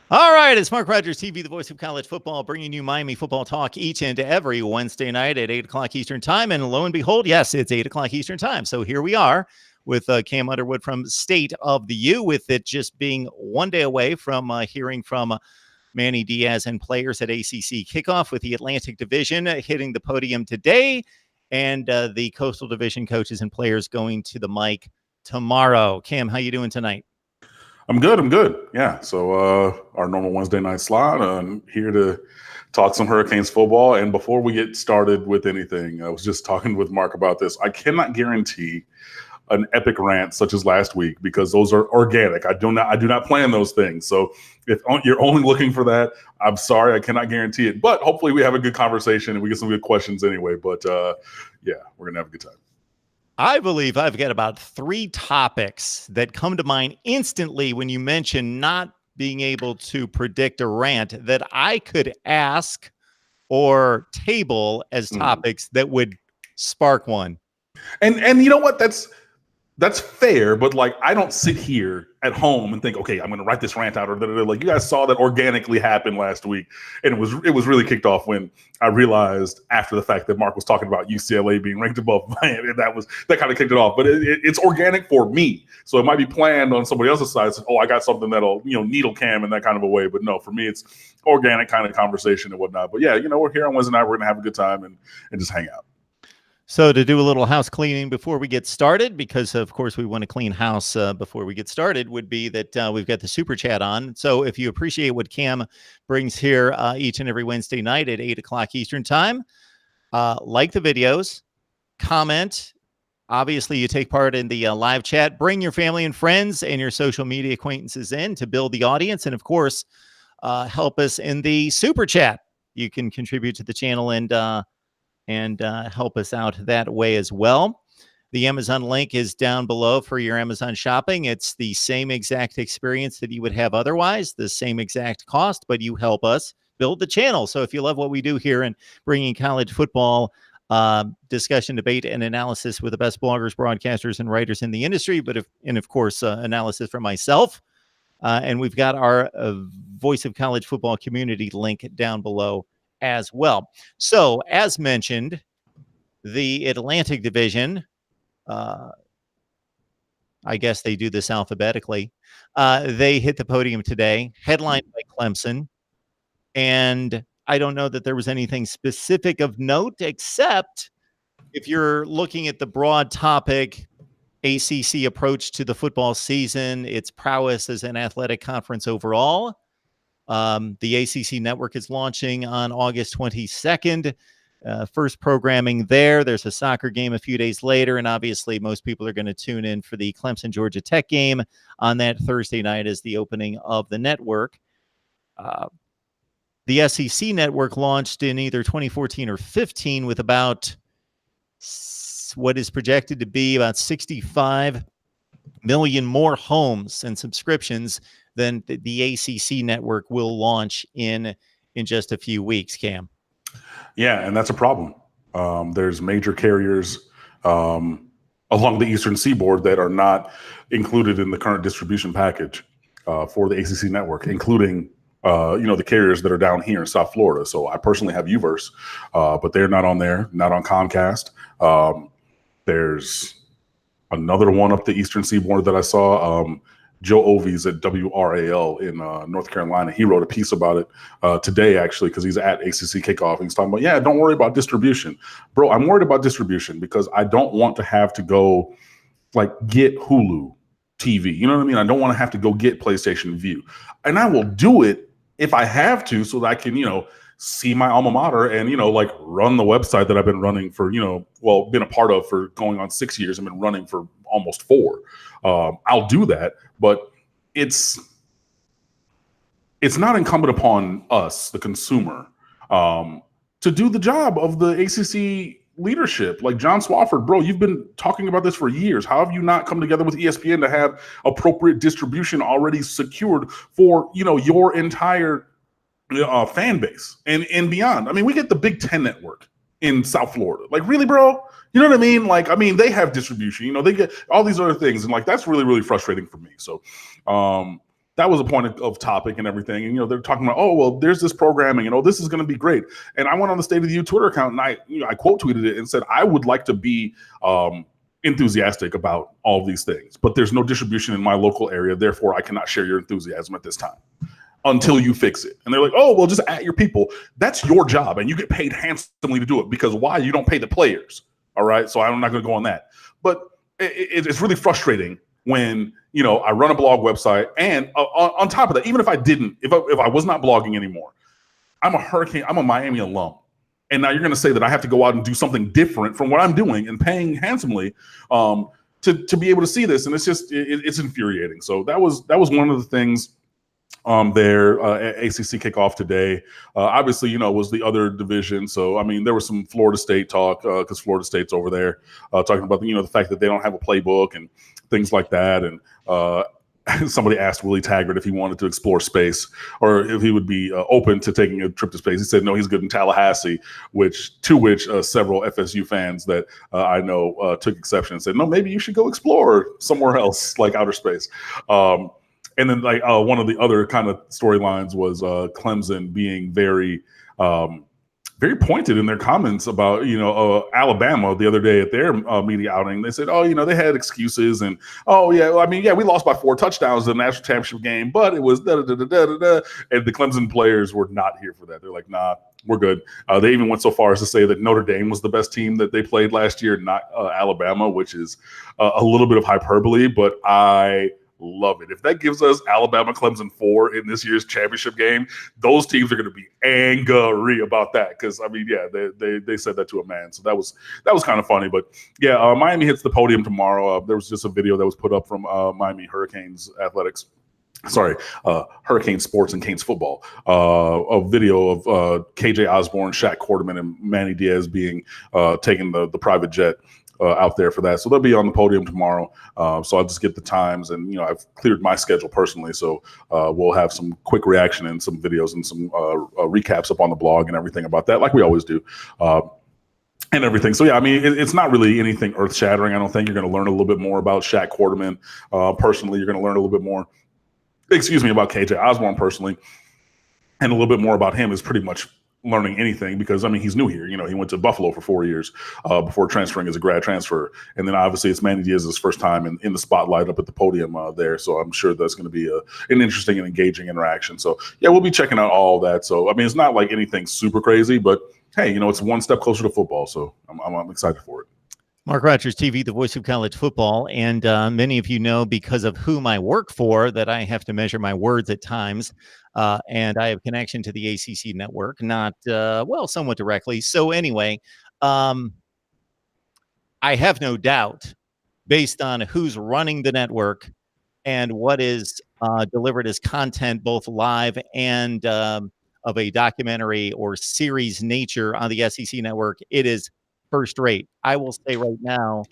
All right, it's MarkRogersTV, the voice of college football, bringing you Miami football talk each and every Wednesday night at 8 o'clock Eastern time. And lo and behold, yes, it's 8 o'clock Eastern time. So here we are with Cam Underwood from State of the U, with it just being one day away from hearing from Manny Diaz and players at ACC kickoff, with the Atlantic Division hitting the podium today, and the Coastal Division coaches and players going to the mic tomorrow. Cam, how you doing tonight? I'm good. Yeah. So our normal Wednesday night slot. I'm here to talk some Hurricanes football. And before we get started with anything, I was just talking with Mark about this. I cannot guarantee an epic rant such as last week because those are organic. I do not plan those things. So if you're only looking for that, I'm sorry, I cannot guarantee it. But hopefully we have a good conversation and we get some good questions anyway. But yeah, we're gonna have a good time. I believe I've got about 3 topics that come to mind instantly when you mention not being able to predict a rant that I could ask or table as topics that would spark one. And you know what? That's fair, but like I don't sit here at home and think, okay, I'm going to write this rant out, or like you guys saw that organically happen last week, and it was really kicked off when I realized after the fact that Mark was talking about UCLA being ranked above Miami, and that kind of kicked it off. But it's organic for me, so it might be planned on somebody else's side. So, oh, I got something that'll needle cam in that kind of a way, but no, for me it's organic kind of conversation and whatnot. But yeah, we're here on Wednesday night. We're going to have a good time and just hang out. So to do a little house cleaning before we get started, because of course we want to clean house before we get started, would be that we've got the super chat on. So if you appreciate what Cam brings here each and every Wednesday night at 8 o'clock Eastern time, like the videos, comment. Obviously, you take part in the live chat. Bring your family and friends and your social media acquaintances in to build the audience. And of course, help us in the super chat. You can contribute to the channel and help us out that way as well. The Amazon link is down below for your Amazon shopping. It's the same exact experience that you would have otherwise, the same exact cost, but you help us build the channel. So if you love what we do here and bringing college football discussion, debate, and analysis with the best bloggers, broadcasters, and writers in the industry, and of course, analysis from myself. And we've got our Voice of College Football community link down below as well. So, as mentioned, the Atlantic Division, I guess they do this alphabetically, they hit the podium today, headlined by Clemson. And I don't know that there was anything specific of note, except if you're looking at the broad topic, ACC approach to the football season, its prowess as an athletic conference overall. The ACC Network is launching on August 22nd. First programming there. There's a soccer game a few days later, and obviously most people are going to tune in for the Clemson-Georgia Tech game on that Thursday night as the opening of the network. The SEC Network launched in either 2014 or 15 with about what is projected to be about 65 million more homes and subscriptions than the ACC Network will launch in just a few weeks, Cam. Yeah, and that's a problem. There's major carriers along the Eastern Seaboard that are not included in the current distribution package for the ACC Network, including the carriers that are down here in South Florida. So I personally have Uverse, but they're not on there, not on Comcast. There's another one up the Eastern Seaboard that I saw. Joe Ovies at WRAL in North Carolina. He wrote a piece about it today, actually, because he's at ACC Kickoff. He's talking about, don't worry about distribution. Bro, I'm worried about distribution because I don't want to have to go, get Hulu TV. You know what I mean? I don't want to have to go get PlayStation View. And I will do it if I have to so that I can, see my alma mater and, run the website that I've been running for, been a part of for going on 6 years. I've been running for almost 4. I'll do that, but it's not incumbent upon us, the consumer, to do the job of the ACC leadership. Like John Swofford, bro, you've been talking about this for years. How have you not come together with ESPN to have appropriate distribution already secured for, your entire fan base and beyond? I mean, we get the Big Ten network in South Florida. Really, bro? You know what I mean? They have distribution, they get all these other things. And that's really, really frustrating for me. So that was a point of topic and everything. And, they're talking about, oh, well, there's this programming and, oh, this is going to be great. And I went on the State of the U Twitter account and I quote tweeted it and said, I would like to be enthusiastic about all of these things, but there's no distribution in my local area. Therefore, I cannot share your enthusiasm at this time until you fix it. And they're like, oh, well, just at your people. That's your job. And you get paid handsomely to do it, because why? You don't pay the players. All right. So I'm not going to go on that. But it's really frustrating when, I run a blog website, and on top of that, even if I didn't, if I was not blogging anymore, I'm a Miami alum. And now you're going to say that I have to go out and do something different from what I'm doing and paying handsomely to be able to see this. And it's just, it's infuriating. So that was one of the things there at ACC kickoff today. Obviously, was the other division. So, I mean, there was some Florida State talk because Florida State's over there talking about, the fact that they don't have a playbook and things like that. And somebody asked Willie Taggart if he wanted to explore space or if he would be open to taking a trip to space. He said, no, he's good in Tallahassee, to which several FSU fans that I know took exception and said, no, maybe you should go explore somewhere else, like outer space. And then one of the other kind of storylines was Clemson being very, very pointed in their comments about, Alabama the other day at their media outing. They said, oh, they had excuses and, oh, yeah, well, I mean, yeah, we lost by 4 touchdowns in the national championship game, but it was da-da-da-da-da-da. And the Clemson players were not here for that. They're like, nah, we're good. They even went so far as to say that Notre Dame was the best team that they played last year, not Alabama, which is a little bit of hyperbole, but I love it. If that gives us Alabama Clemson 4 in this year's championship game, those teams are going to be angry about that. Because I mean, yeah, they said that to a man. So that was kind of funny. But yeah, Miami hits the podium tomorrow. There was just a video that was put up from Miami Hurricanes athletics. Sorry, Hurricane Sports and Canes football. A video of KJ Osborne, Shaq Quarterman, and Manny Diaz being taking the private jet out there for that. So they'll be on the podium tomorrow. So I'll just get the times, and I've cleared my schedule personally. So we'll have some quick reaction and some videos and some recaps up on the blog and everything about that, like we always do. And everything. So, yeah, I mean, it's not really anything earth shattering. I don't think you're going to learn a little bit more about Shaq Quarterman. Personally, you're going to learn a little bit more, about KJ Osborne personally. And a little bit more about him is pretty much learning anything, because I mean, he's new here. He went to Buffalo for 4 years before transferring as a grad transfer, and then obviously it's Manny Diaz's first time in the spotlight up at the podium there. So I'm sure that's going to be an interesting and engaging interaction. So yeah, we'll be checking out all of that. So I mean, it's not like anything super crazy, but hey, it's one step closer to football. So I'm excited for it. MarkRogersTV, the voice of college football, and many of you know, because of whom I work for, that I have to measure my words at times, and I have connection to the ACC Network, not somewhat directly. So anyway, I have no doubt, based on who's running the network and what is delivered as content, both live and of a documentary or series nature on the SEC Network, it is first rate. I will say right now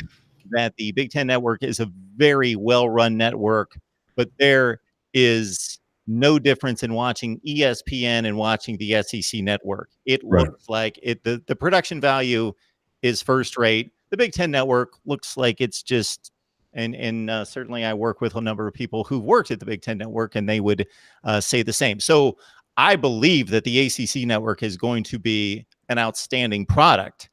that the Big Ten Network is a very well-run network, but there is no difference in watching ESPN and watching the SEC Network. It looks like the production value is first rate. The Big Ten Network looks like it's just, and certainly I work with a number of people who've worked at the Big Ten Network, and they would say the same. So I believe that the ACC Network is going to be an outstanding product.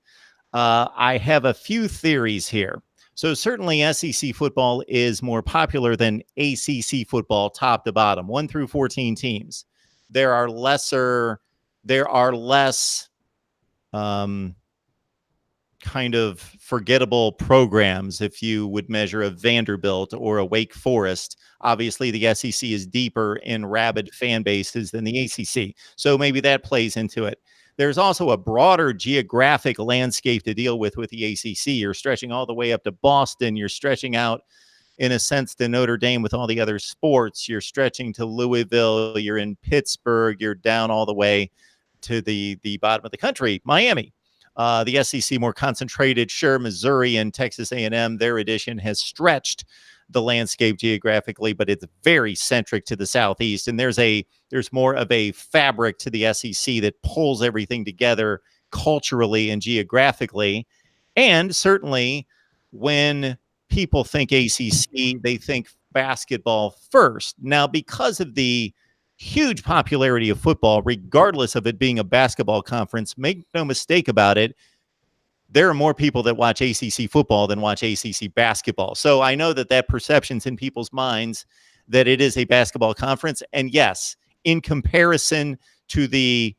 I have a few theories here. So certainly SEC football is more popular than ACC football, top to bottom, 1 through 14 teams. There are less kind of forgettable programs if you would measure a Vanderbilt or a Wake Forest. Obviously, the SEC is deeper in rabid fan bases than the ACC. So maybe that plays into it. There's also a broader geographic landscape to deal with the ACC. You're stretching all the way up to Boston. You're stretching out, in a sense, to Notre Dame with all the other sports. You're stretching to Louisville. You're in Pittsburgh. You're down all the way to the bottom of the country, Miami. The SEC more concentrated. Sure, Missouri and Texas A&M, their addition has stretched the landscape geographically, but it's very centric to the Southeast. And there's more of a fabric to the SEC that pulls everything together culturally and geographically. And certainly when people think ACC, they think basketball first. Now, because of the huge popularity of football, regardless of it being a basketball conference, make no mistake about it, there are more people that watch ACC football than watch ACC basketball. So I know that perception's in people's minds that it is a basketball conference. And yes, in comparison to the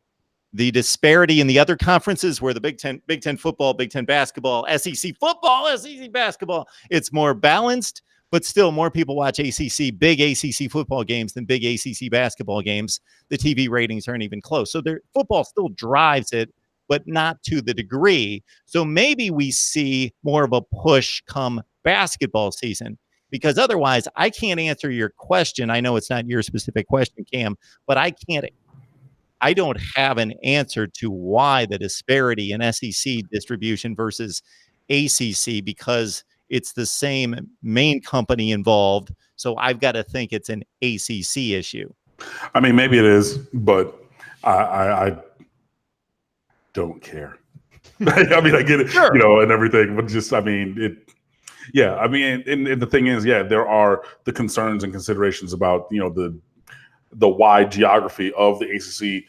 disparity in the other conferences where the Big Ten football, Big Ten basketball, SEC football, SEC basketball, it's more balanced, but still more people watch big ACC football games than big ACC basketball games. The TV ratings aren't even close. So football still drives it, but not to the degree. So maybe we see more of a push come basketball season, because otherwise I can't answer your question. I know it's not your specific question, Cam, but I don't have an answer to why the disparity in SEC distribution versus ACC, because it's the same main company involved. So I've got to think it's an ACC issue. I mean, maybe it is, but I don't care. I mean, I get it, sure, and everything, but just, I mean, yeah, I mean, and the thing is, yeah, there are the concerns and considerations about, the wide geography of the ACC,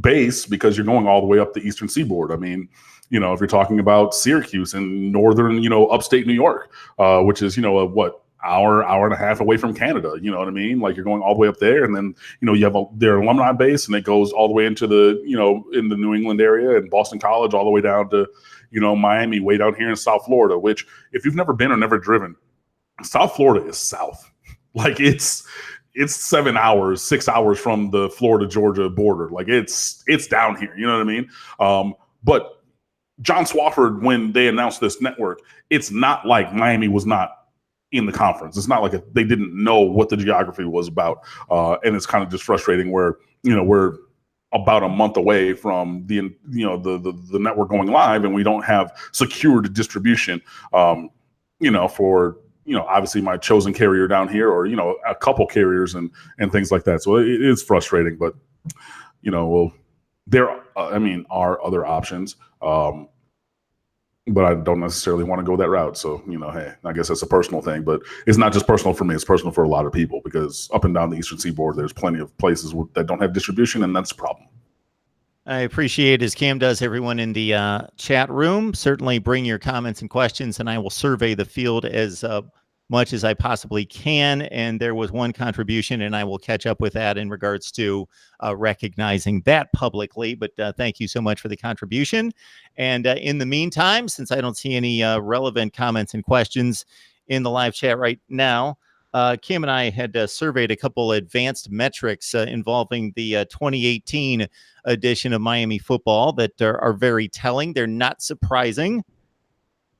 base, because you're going all the way up the Eastern Seaboard. I mean, if you're talking about Syracuse in northern, upstate New York, which is, hour and a half away from Canada, you know what I mean? Like, you're going all the way up there, and then, you have their alumni base, and it goes all the way into the, in the New England area and Boston College, all the way down to, Miami, way down here in South Florida, which, if you've never been or never driven, South Florida is south. Like, it's 6 hours from the Florida-Georgia border. Like, it's down here, you know what I mean? But John Swofford, when they announced this network, it's not like Miami was not in the conference. It's not like they didn't know what the geography was about. And it's kind of just frustrating where, we're about a month away from the network going live, and we don't have secured distribution, for, obviously my chosen carrier down here, or, a couple carriers and things like that. So it is frustrating, but, there are other options. But I don't necessarily want to go that route. So, hey, I guess that's a personal thing, but it's not just personal for me. It's personal for a lot of people, because up and down the Eastern Seaboard, there's plenty of places that don't have distribution, and that's a problem. I appreciate, as Cam does, everyone in the chat room. Certainly bring your comments and questions, and I will survey the field as much as I possibly can. And there was one contribution, and I will catch up with that in regards to recognizing that publicly. But thank you so much for the contribution. And in the meantime, since I don't see any relevant comments and questions in the live chat right now, Kim and I had surveyed a couple advanced metrics involving the 2018 edition of Miami football that are very telling. They're not surprising,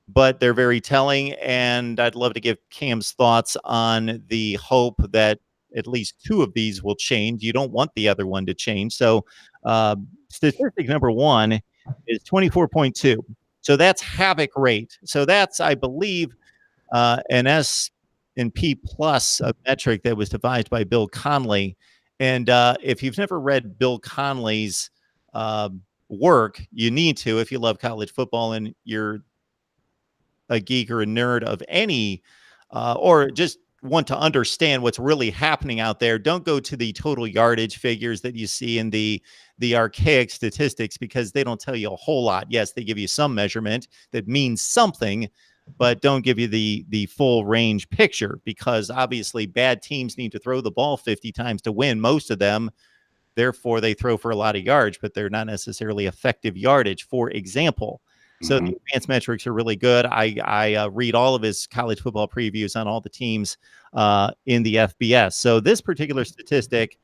but they're very telling. And I'd love to give Cam's thoughts on the hope that at least two of these will change. You don't want the other one to change. So statistic number one is 24.2. So that's havoc rate. So that's, I believe, an S&P plus a metric that was devised by Bill Connelly. And if you've never read Bill Connelly's work, you need to, if you love college football and you're a geek or a nerd of any, or just want to understand what's really happening out there. Don't go to the total yardage figures that you see in the archaic statistics, because they don't tell you a whole lot. Yes, they give you some measurement that means something, but don't give you the full range picture, because obviously bad teams need to throw the ball 50 times to win, most of them. Therefore, they throw for a lot of yards, but they're not necessarily effective yardage, for example. So the advanced metrics are really good. I read all of his college football previews on all the teams in the FBS. So this particular statistic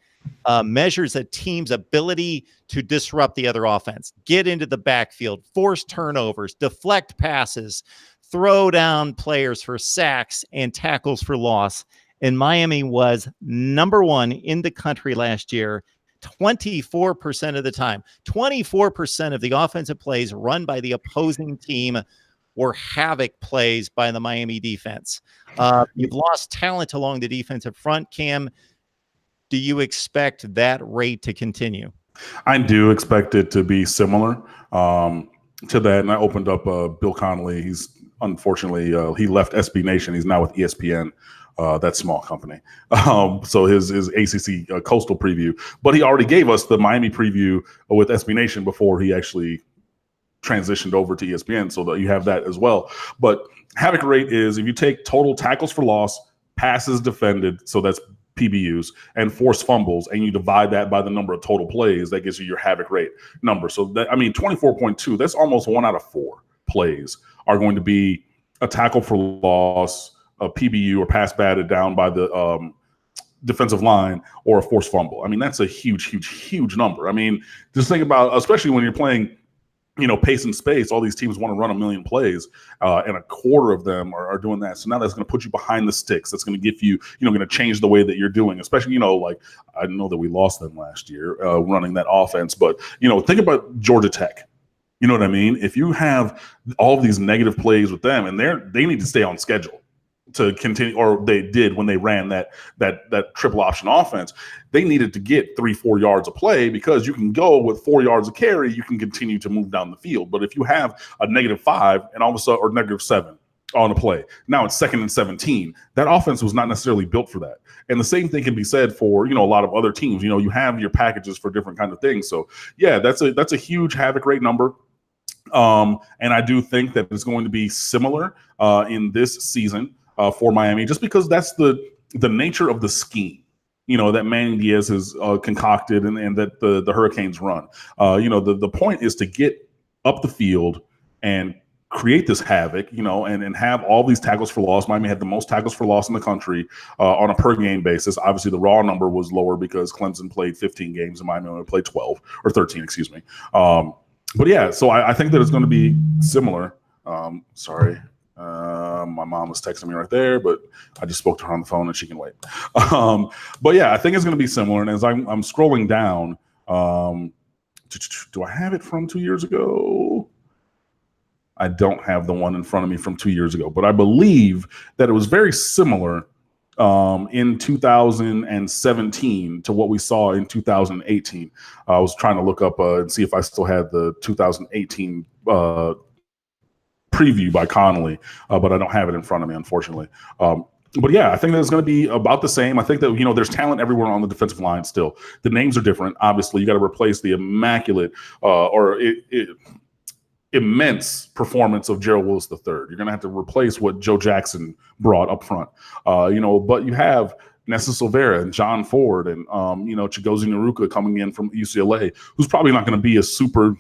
measures a team's ability to disrupt the other offense, get into the backfield, force turnovers, deflect passes, throw down players for sacks and tackles for loss. And Miami was number one in the country last year, 24% of the time. 24% of the offensive plays run by the opposing team were havoc plays by the Miami defense. You've lost talent along the defensive front, Cam. Do you expect that rate to continue? I do expect it to be similar to that. And I opened up Bill Connelly. He's unfortunately, he left SB Nation. He's now with ESPN. that small company. So his ACC Coastal preview, but he already gave us the Miami preview with SB Nation before he actually transitioned over to ESPN, so that you have that as well. But havoc rate is if you take total tackles for loss, passes defended, so that's PBUs, and forced fumbles, and you divide that by the number of total plays, that gives you your havoc rate number. So that, I mean, 24.2, that's almost 1 out of 4 plays are going to be a tackle for loss, a PBU or pass batted down by the defensive line, or a forced fumble. I mean, that's a huge number. I mean, just think about, especially when you're playing, pace and space, all these teams want to run 1 million plays, and a quarter of them are doing that. So now that's going to put you behind the sticks. That's going to give you, going to change the way that you're doing, especially, like I know that we lost them last year running that offense, but, think about Georgia Tech. You know what I mean? If you have all of these negative plays with them, and they need to stay on schedule to continue, or they did when they ran that triple option offense. They needed to get 3-4 yards of play, because you can go with 4 yards of carry, you can continue to move down the field. But if you have a -5 and all of a sudden, or -7 on a play, now it's 2nd and 17. That offense was not necessarily built for that. And the same thing can be said for, a lot of other teams. You have your packages for different kind of things. So yeah, that's a huge havoc rate number. And I do think that it's going to be similar in this season for Miami, just because that's the nature of the scheme, that Manny Diaz has concocted and that the Hurricanes run. The point is to get up the field and create this havoc, and have all these tackles for loss. Miami had the most tackles for loss in the country on a per game basis. Obviously, the raw number was lower because Clemson played 15 games and Miami only played 12 or 13, excuse me. But yeah, so I think that it's going to be similar. Sorry. My mom was texting me right there, but I just spoke to her on the phone and she can wait. But yeah, I think it's going to be similar. And as I'm scrolling down, do I have it from 2 years ago? I don't have the one in front of me from 2 years ago, but I believe that it was very similar in 2017 to what we saw in 2018. I was trying to look up and see if I still had the 2018 preview by Connolly, but I don't have it in front of me, unfortunately. But yeah, I think that it's going to be about the same. I think that, there's talent everywhere on the defensive line still. The names are different. Obviously, you got to replace the immaculate immense performance of Gerald Willis III. You're going to have to replace what Joe Jackson brought up front. But you have Nessa Silvera and John Ford and, Chigozie Naruka coming in from UCLA, who's probably not going to be a super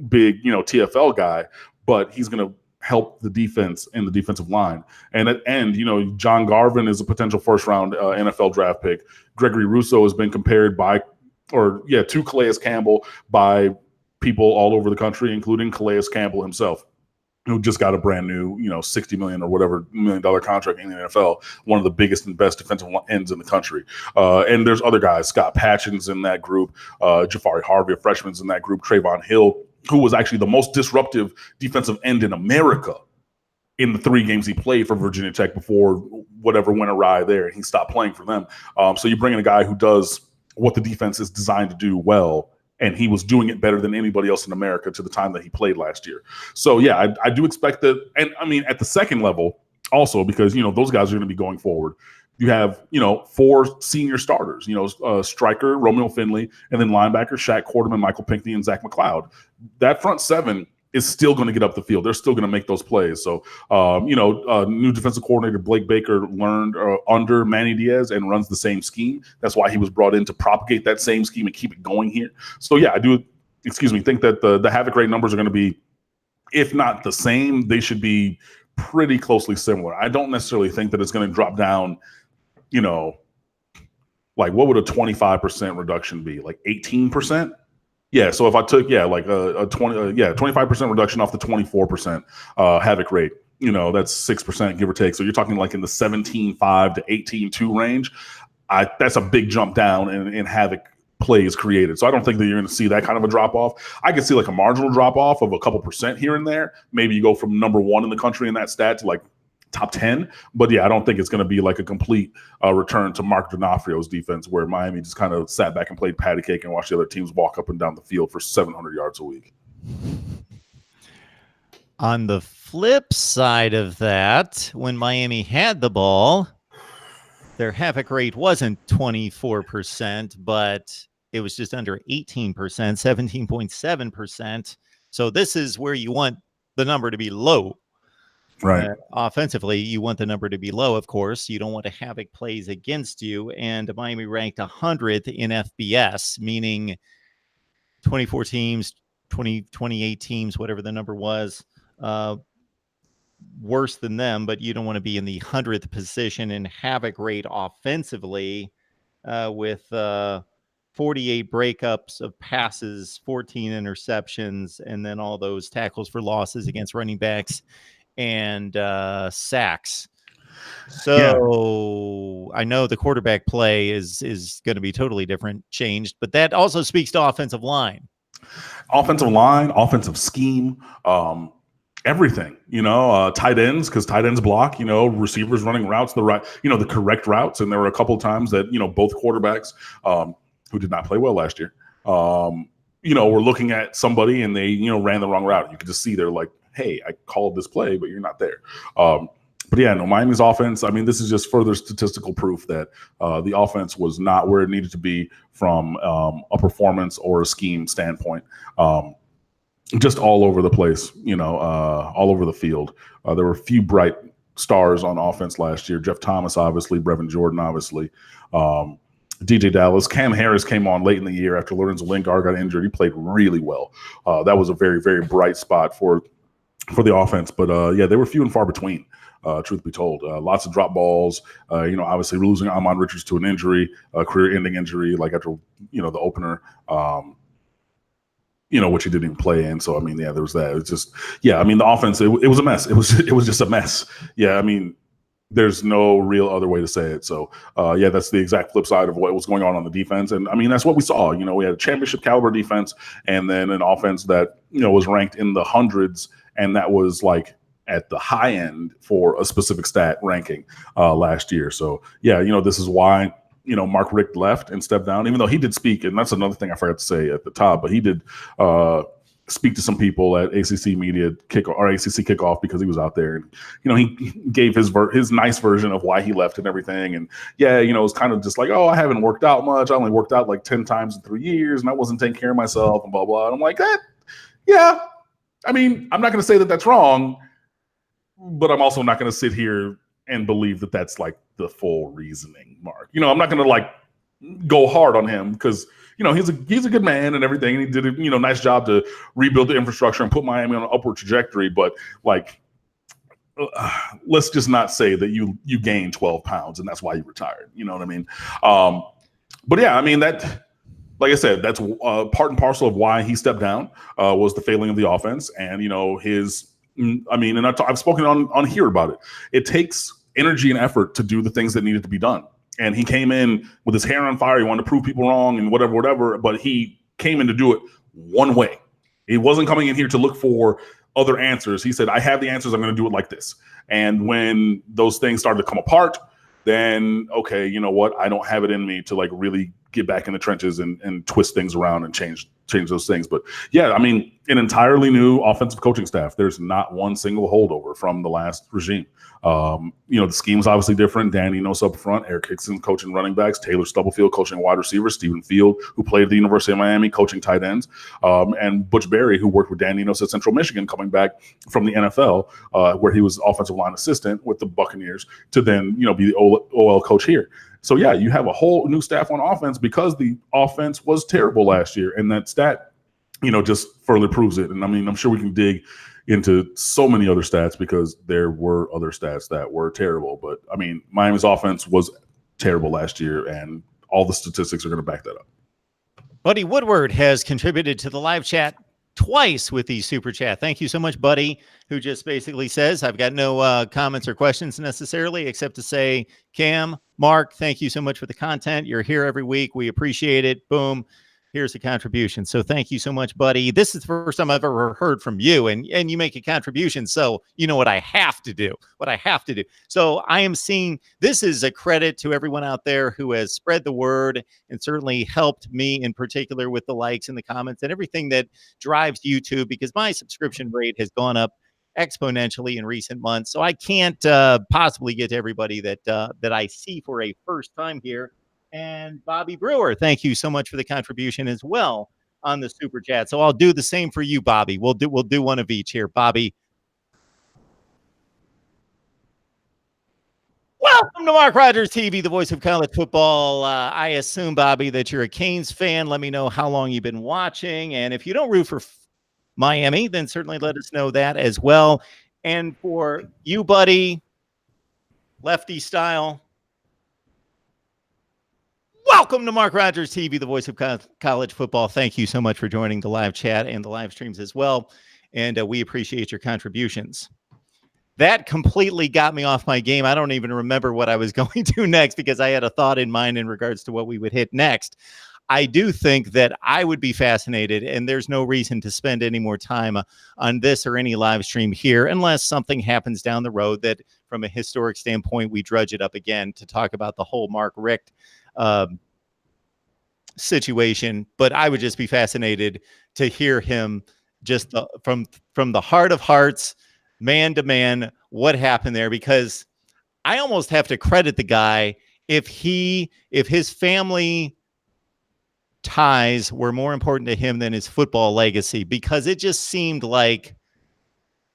big, TFL guy, but he's going to help the defense and the defensive line. And at end, John Garvin is a potential first-round NFL draft pick. Gregory Rousseau has been compared to Calais Campbell by people all over the country, including Calais Campbell himself, who just got a brand new, $60 million or whatever $1 million contract in the NFL, one of the biggest and best defensive ends in the country. And there's other guys, Scott Patchin's in that group, Jafari Harvey, a freshman's in that group, Treefon Hill, who was actually the most disruptive defensive end in America in the 3 games he played for Virginia Tech before whatever went awry there, and he stopped playing for them. So you bring in a guy who does what the defense is designed to do well, and he was doing it better than anybody else in America to the time that he played last year. So, yeah, I do expect that. And, I mean, at the second level also, because, those guys are going to be going forward. You have, 4 senior starters, striker, Romeo Finley, and then linebacker, Shaq Quarterman, Michael Pinckney, and Zach McLeod. That front 7 is still going to get up the field. They're still going to make those plays. So, new defensive coordinator Blake Baker learned under Manny Diaz and runs the same scheme. That's why he was brought in to propagate that same scheme and keep it going here. So, yeah, I do, think that the havoc rate numbers are going to be, if not the same, they should be pretty closely similar. I don't necessarily think that it's going to drop down, like what would a 25% reduction be? Like 18%? Yeah, so if I took, like a 25% reduction off the 24% havoc rate, that's 6%, give or take. So you're talking like in the 17.5 to 18.2 range. That's a big jump down in havoc plays created. So I don't think that you're going to see that kind of a drop off. I could see like a marginal drop off of a couple percent here and there. Maybe you go from number 1 in the country in that stat to like top 10. But yeah, I don't think it's going to be like a complete return to Mark D'Onofrio's defense, where Miami just kind of sat back and played patty cake and watched the other teams walk up and down the field for 700 yards a week. On the flip side of that, when Miami had the ball, Their havoc rate wasn't 24%, but it was just under 18%, 17.7%. So this is where you want the number to be low. Right. Offensively, you want the number to be low, of course. You don't want to havoc plays against you. And Miami ranked 100th in FBS, meaning 24 teams, 28 teams, whatever the number was, worse than them, but you don't want to be in the 100th position in havoc rate offensively with 48 breakups of passes, 14 interceptions, and then all those tackles for losses against running backs and sacks. So I know the quarterback play is going to be totally different, changed, but that also speaks to offensive line. Offensive line, offensive scheme, everything, tight ends, because tight ends block, receivers running routes the correct routes. And there were a couple of times that, both quarterbacks who did not play well last year, were looking at somebody and they, ran the wrong route. You could just see they're like, hey, I called this play, but you're not there. But yeah, no, Miami's offense, I mean, this is just further statistical proof that the offense was not where it needed to be from a performance or a scheme standpoint. Just all over the place, all over the field. There were a few bright stars on offense last year. Jeff Thomas, obviously. Brevin Jordan, obviously. DJ Dallas. Cam Harris came on late in the year after Lorenzo Lingard got injured. He played really well. That was a very, very bright spot for the offense. But, yeah, they were few and far between, truth be told. Lots of drop balls. Obviously losing Ahman Richards to an injury, a career-ending injury, like after, the opener. Which he didn't even play in. So, I mean, yeah, there was that. It's just, yeah, I mean, the offense, it was a mess. It was just a mess. Yeah, I mean, there's no real other way to say it. So, yeah, that's the exact flip side of what was going on the defense. And, I mean, that's what we saw. We had a championship caliber defense and then an offense that, was ranked in the hundreds, and that was like at the high end for a specific stat ranking last year. So, yeah, this is why – Mark Richt left and stepped down, even though he did speak. And that's another thing I forgot to say at the top, but he did speak to some people at ACC Media ACC Kickoff because he was out there. And, he gave his nice version of why he left and everything. And yeah, it was kind of just like, oh, I haven't worked out much. I only worked out like 10 times in 3 years and I wasn't taking care of myself and blah, blah. And I'm like, yeah, I mean, I'm not going to say that that's wrong, but I'm also not going to sit here and believe that that's like the full reasoning, Mark. I'm not going to like go hard on him because, he's a good man and everything. And he did a, nice job to rebuild the infrastructure and put Miami on an upward trajectory. But like, let's just not say that you gained 12 pounds and that's why you retired. You know what I mean? But yeah, I mean, that, like I said, that's part and parcel of why he stepped down was the failing of the offense and, and I've spoken on here about it. It takes energy and effort to do the things that needed to be done. And he came in with his hair on fire. He wanted to prove people wrong and whatever, but he came in to do it one way. He wasn't coming in here to look for other answers. He said, I have the answers. I'm going to do it like this. And when those things started to come apart, then, okay, you know what? I don't have it in me to like really get back in the trenches and twist things around and change those things. But yeah, I mean, an entirely new offensive coaching staff. There's not one single holdover from the last regime. The scheme is obviously different. Dan Enos up front, Eric Hickson coaching running backs, Taylor Stubblefield coaching wide receivers, Stephen Field, who played at the University of Miami, coaching tight ends, and Butch Berry, who worked with Dan Enos at Central Michigan, coming back from the NFL, where he was offensive line assistant with the Buccaneers, to then be the OL coach here. So yeah, you have a whole new staff on offense because the offense was terrible last year, and that stat, just further proves it. And I mean, I'm sure we can dig into so many other stats because there were other stats that were terrible. But I mean, Miami's offense was terrible last year, and all the statistics are going to back that up. Buddy Woodward has contributed to the live chat twice with the super chat. Thank you so much, Buddy, who just basically says, I've got no comments or questions necessarily, except to say, Cam, Mark, thank you so much for the content. You're here every week. We appreciate it. Boom. Here's a contribution. So thank you so much, buddy. This is the first time I've ever heard from you, and you make a contribution. So you know what I have to do, So I am seeing this is a credit to everyone out there who has spread the word and certainly helped me in particular with the likes and the comments and everything that drives YouTube, because my subscription rate has gone up exponentially in recent months. So I can't possibly get to everybody that I see for a first time here. And Bobby Brewer, thank you so much for the contribution as well on the super chat. So I'll do the same for you, Bobby. We'll do one of each here. Bobby, welcome to Mark Rogers TV, the voice of college football. I assume, Bobby, that you're a Canes fan. Let me know how long you've been watching. And if you don't root for Miami, then certainly let us know that as well. And for you, buddy, lefty style, welcome to Mark Rogers TV, the voice of college football. Thank you so much for joining the live chat and the live streams as well. And we appreciate your contributions. That completely got me off my game. I don't even remember what I was going to next because I had a thought in mind in regards to what we would hit next. I do think that I would be fascinated, and there's no reason to spend any more time on this or any live stream here unless something happens down the road that, from a historic standpoint, we drudge it up again to talk about the whole Mark Richt situation. But I would just be fascinated to hear him just from the heart of hearts, man to man, what happened there, because I almost have to credit the guy if his family ties were more important to him than his football legacy, because it just seemed like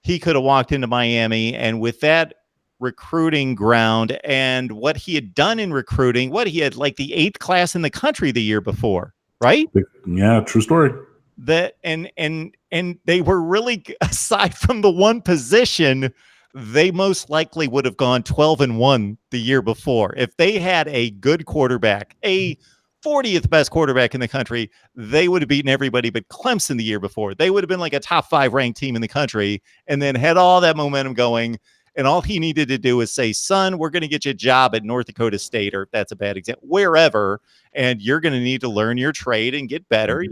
he could have walked into Miami and with that recruiting ground and what he had done in recruiting, what he had like the 8th class in the country the year before, right? Yeah, true story. That and they were really, aside from the one position, they most likely would have gone 12-1 the year before. If they had a good quarterback, a 40th best quarterback in the country, they would have beaten everybody but Clemson the year before. They would have been like a top 5 ranked team in the country and then had all that momentum going. And all he needed to do is say, son, we're going to get you a job at North Dakota State, or if that's a bad example, wherever, and you're going to need to learn your trade and get better.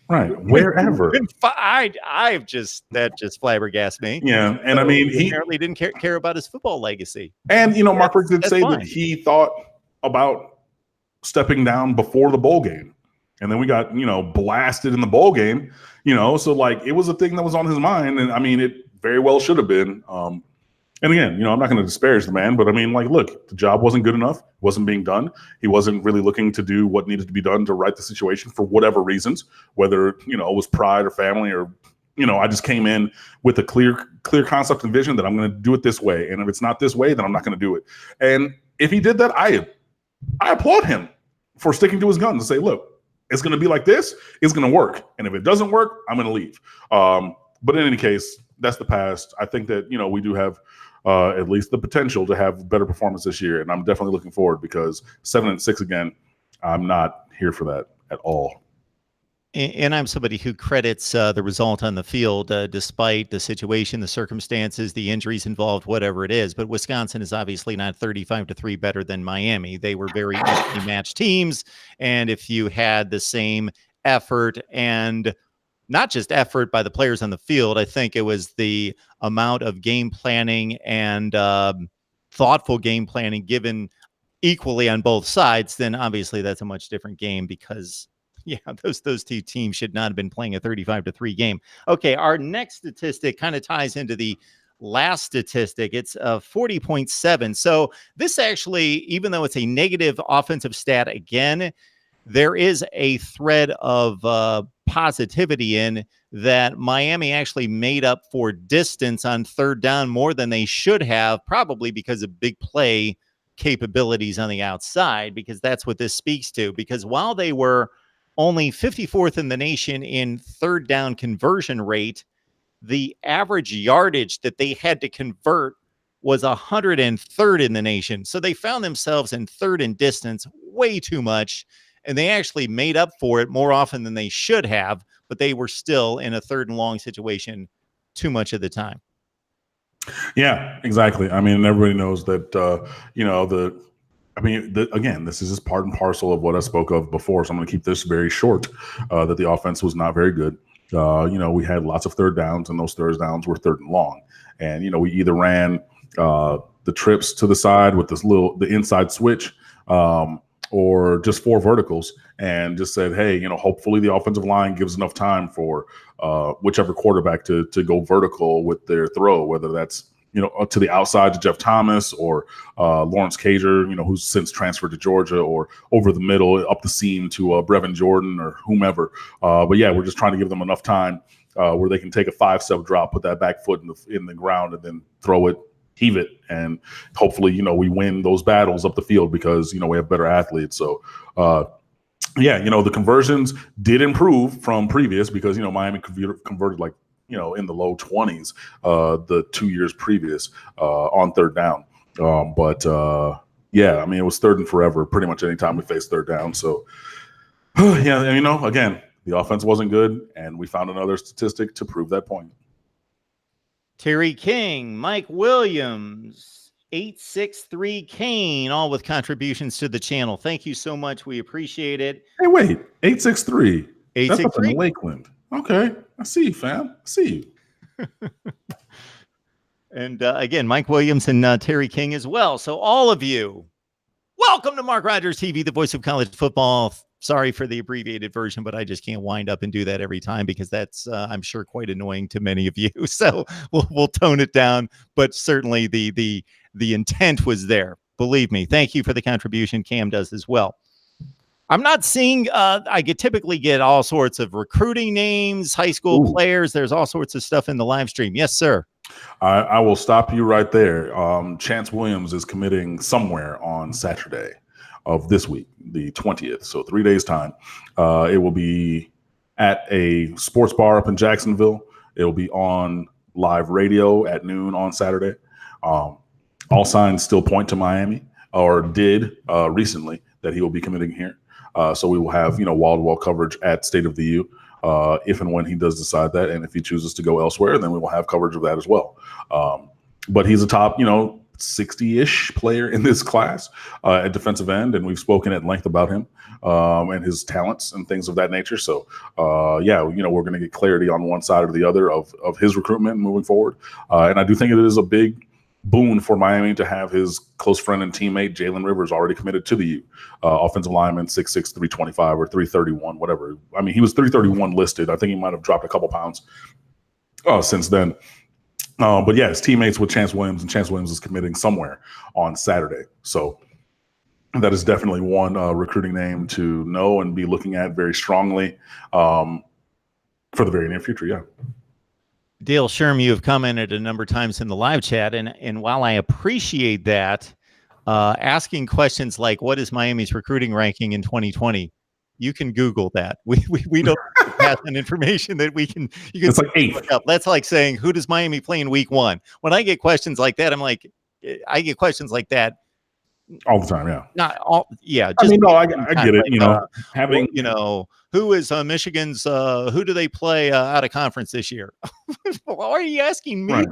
Right, wherever. That just flabbergasted me. Yeah, and so, I mean, he apparently didn't care about his football legacy. And Mark Richt did say that he thought about stepping down before the bowl game, and then we got blasted in the bowl game. So like it was a thing that was on his mind, and I mean, it very well should have been. And again, I'm not going to disparage the man, but I mean, like, look, the job wasn't good enough, wasn't being done. He wasn't really looking to do what needed to be done to right the situation for whatever reasons, whether, it was pride or family or, I just came in with a clear concept and vision that I'm going to do it this way. And if it's not this way, then I'm not going to do it. And if he did that, I applaud him for sticking to his guns and say, look, it's going to be like this. It's going to work. And if it doesn't work, I'm going to leave. But in any case, that's the past. I think that, we do have at least the potential to have better performance this year. And I'm definitely looking forward, because 7-6 again, I'm not here for that at all. And I'm somebody who credits the result on the field, despite the situation, the circumstances, the injuries involved, whatever it is. But Wisconsin is obviously not 35-3 better than Miami. They were very equally matched teams. And if you had the same effort, and not just effort by the players on the field, I think it was the amount of game planning and thoughtful game planning given equally on both sides, then obviously that's a much different game, because those two teams should not have been playing a 35-3 game. Okay, our next statistic kind of ties into the last statistic. It's 40.7. So this actually, even though it's a negative offensive stat, again, there is a thread of positivity in that Miami actually made up for distance on third down more than they should have, probably because of big play capabilities on the outside, because that's what this speaks to. Because while they were only 54th in the nation in third down conversion rate, the average yardage that they had to convert was 103rd in the nation. So they found themselves in third and distance way too much. And they actually made up for it more often than they should have, but they were still in a third and long situation too much of the time. Yeah, exactly. I mean, everybody knows that, again, this is just part and parcel of what I spoke of before. So I'm going to keep this very short, that the offense was not very good. We had lots of third downs, and those third downs were third and long. And, we either ran the trips to the side with the inside switch, or just 4 verticals, and just said, hey, hopefully the offensive line gives enough time for whichever quarterback to go vertical with their throw, whether that's to the outside to Jeff Thomas or Lawrence Cager, who's since transferred to Georgia, or over the middle up the seam to Brevin Jordan or whomever. But yeah, we're just trying to give them enough time where they can take a 5-step drop, put that back foot in the ground, and then throw it, heave it, and hopefully we win those battles up the field because we have better athletes. So yeah, the conversions did improve from previous because Miami converted like in the low 20s the 2 years previous on third down. But yeah, I mean, it was third and forever pretty much anytime we faced third down. So yeah, again, the offense wasn't good, and we found another statistic to prove that point. Terry King, Mike Williams, 863 Kane, all with contributions to the channel. Thank you so much. We appreciate it. Hey, wait, 863. 863. That's up in Lakeland. Okay, I see you, fam. I see you. And again, Mike Williams and Terry King as well. So all of you, welcome to Mark Rogers TV, the voice of college football. Sorry for the abbreviated version, but I just can't wind up and do that every time because that's, I'm sure, quite annoying to many of you. So we'll tone it down, but certainly the intent was there. Believe me. Thank you for the contribution. Cam does as well. I'm not seeing, I typically get all sorts of recruiting names, high school players. There's all sorts of stuff in the live stream. Yes, sir. I will stop you right there. Chance Williams is committing somewhere on Saturday of this week, the 20th. So 3 days time. It will be at a sports bar up in Jacksonville. It will be on live radio at noon on Saturday. All signs still point to Miami, or did recently, that he will be committing here. So we will have, wall-to-wall coverage at State of the U if and when he does decide that. And if he chooses to go elsewhere, then we will have coverage of that as well. But he's a top, 60-ish player in this class at defensive end. And we've spoken at length about him and his talents and things of that nature. So, yeah, we're going to get clarity on one side or the other of his recruitment moving forward. And I do think it is a big boon for Miami to have his close friend and teammate Jalen Rivers already committed to the U. Offensive lineman, 6'6", 325 or 331, whatever. I mean, he was 331 listed. I think he might have dropped a couple pounds since then. But yeah, his teammates with Chance Williams, and Chance Williams is committing somewhere on Saturday. So that is definitely one recruiting name to know and be looking at very strongly for the very near future. Yeah. Dale Sherm, you have commented a number of times in the live chat, and while I appreciate that, asking questions like what is Miami's recruiting ranking in 2020, you can Google that. We don't pass on information that you can. It's like 8. Up. That's like saying, who does Miami play in week 1? When I get questions like that, I'm like, I get questions like that all the time. Yeah. Not all. Yeah. Just I get it. Like, having, who is Michigan's, who do they play out of conference this year? Why are you asking me? Right.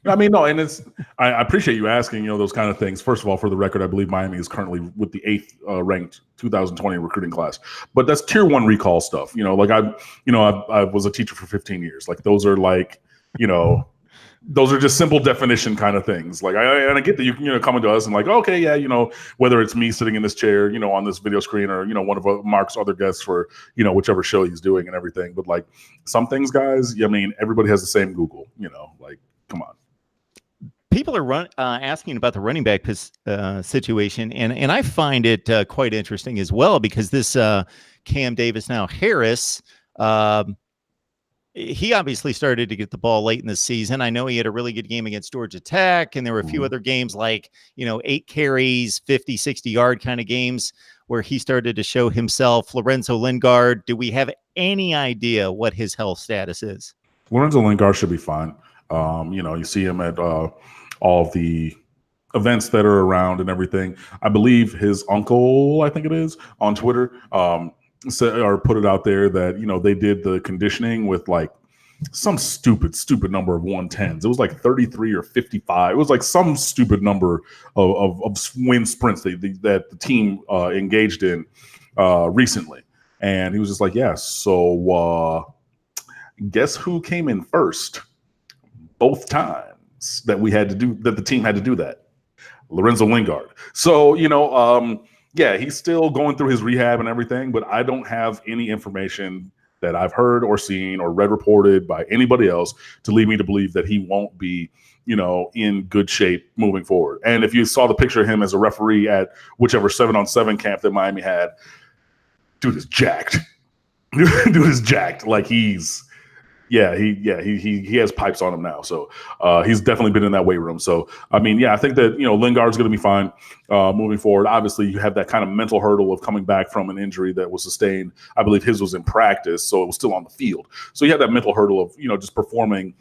I mean, no, and I appreciate you asking, those kind of things. First of all, for the record, I believe Miami is currently with the 8th ranked 2020 recruiting class, but that's tier 1 recall stuff. Like I was a teacher for 15 years. Like those are like, those are just simple definition kind of things. Like I get that you can come into us and like, okay, yeah, whether it's me sitting in this chair, on this video screen, or one of Mark's other guests for whichever show he's doing and everything. But like some things, guys, I mean, everybody has the same Google. Like come on. People are asking about the running back situation, and I find it quite interesting as well because this Cam Davis now Harris. He obviously started to get the ball late in the season. I know he had a really good game against Georgia Tech, and there were a few other games like, 8 carries, 50, 60-yard kind of games where he started to show himself. Lorenzo Lingard, do we have any idea what his health status is? Lorenzo Lingard should be fine. You see him at all of the events that are around and everything. I believe his uncle, I think it is, on Twitter, or put it out there that they did the conditioning with like some stupid number of 110s. It was like 33 or 55. It was like some stupid number of wind sprints that the team engaged in recently. And he was just like, yeah, so guess who came in first both times that we had to do that? The team had to do that. Lorenzo Lingard. So, yeah, he's still going through his rehab and everything, but I don't have any information that I've heard or seen or read reported by anybody else to lead me to believe that he won't be, in good shape moving forward. And if you saw the picture of him as a referee at whichever 7-on-7 camp that Miami had, dude is jacked. Dude is jacked. Like he has pipes on him now. So he's definitely been in that weight room. So, I mean, yeah, I think that, Lingard's going to be fine moving forward. Obviously, you have that kind of mental hurdle of coming back from an injury that was sustained. I believe his was in practice, so it was still on the field. So you have that mental hurdle of, just performing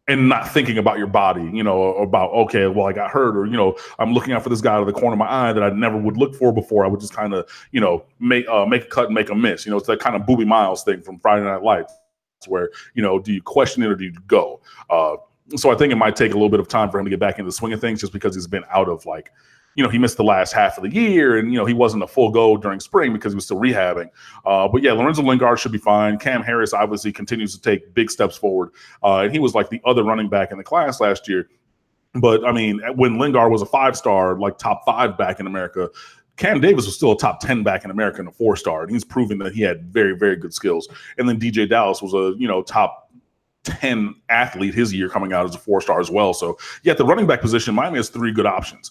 and not thinking about your body, about, okay, well, I got hurt, or, I'm looking out for this guy out of the corner of my eye that I never would look for before. I would just kind of, make a cut and make a miss. It's that kind of Boobie Miles thing from Friday Night Lights where, do you question it or do you go? So I think it might take a little bit of time for him to get back into the swing of things just because he's been out of he missed the last half of the year and, he wasn't a full go during spring because he was still rehabbing. But yeah, Lorenzo Lingard should be fine. Cam Harris obviously continues to take big steps forward. And he was like the other running back in the class last year. But I mean, when Lingard was a 5-star, like top 5 back in America, Cam Davis was still a top 10 back in America and a 4-star. And he's proven that he had very, very good skills. And then DJ Dallas was a, top 10 athlete his year coming out as a 4-star as well. So yeah, at the running back position, Miami has 3 good options.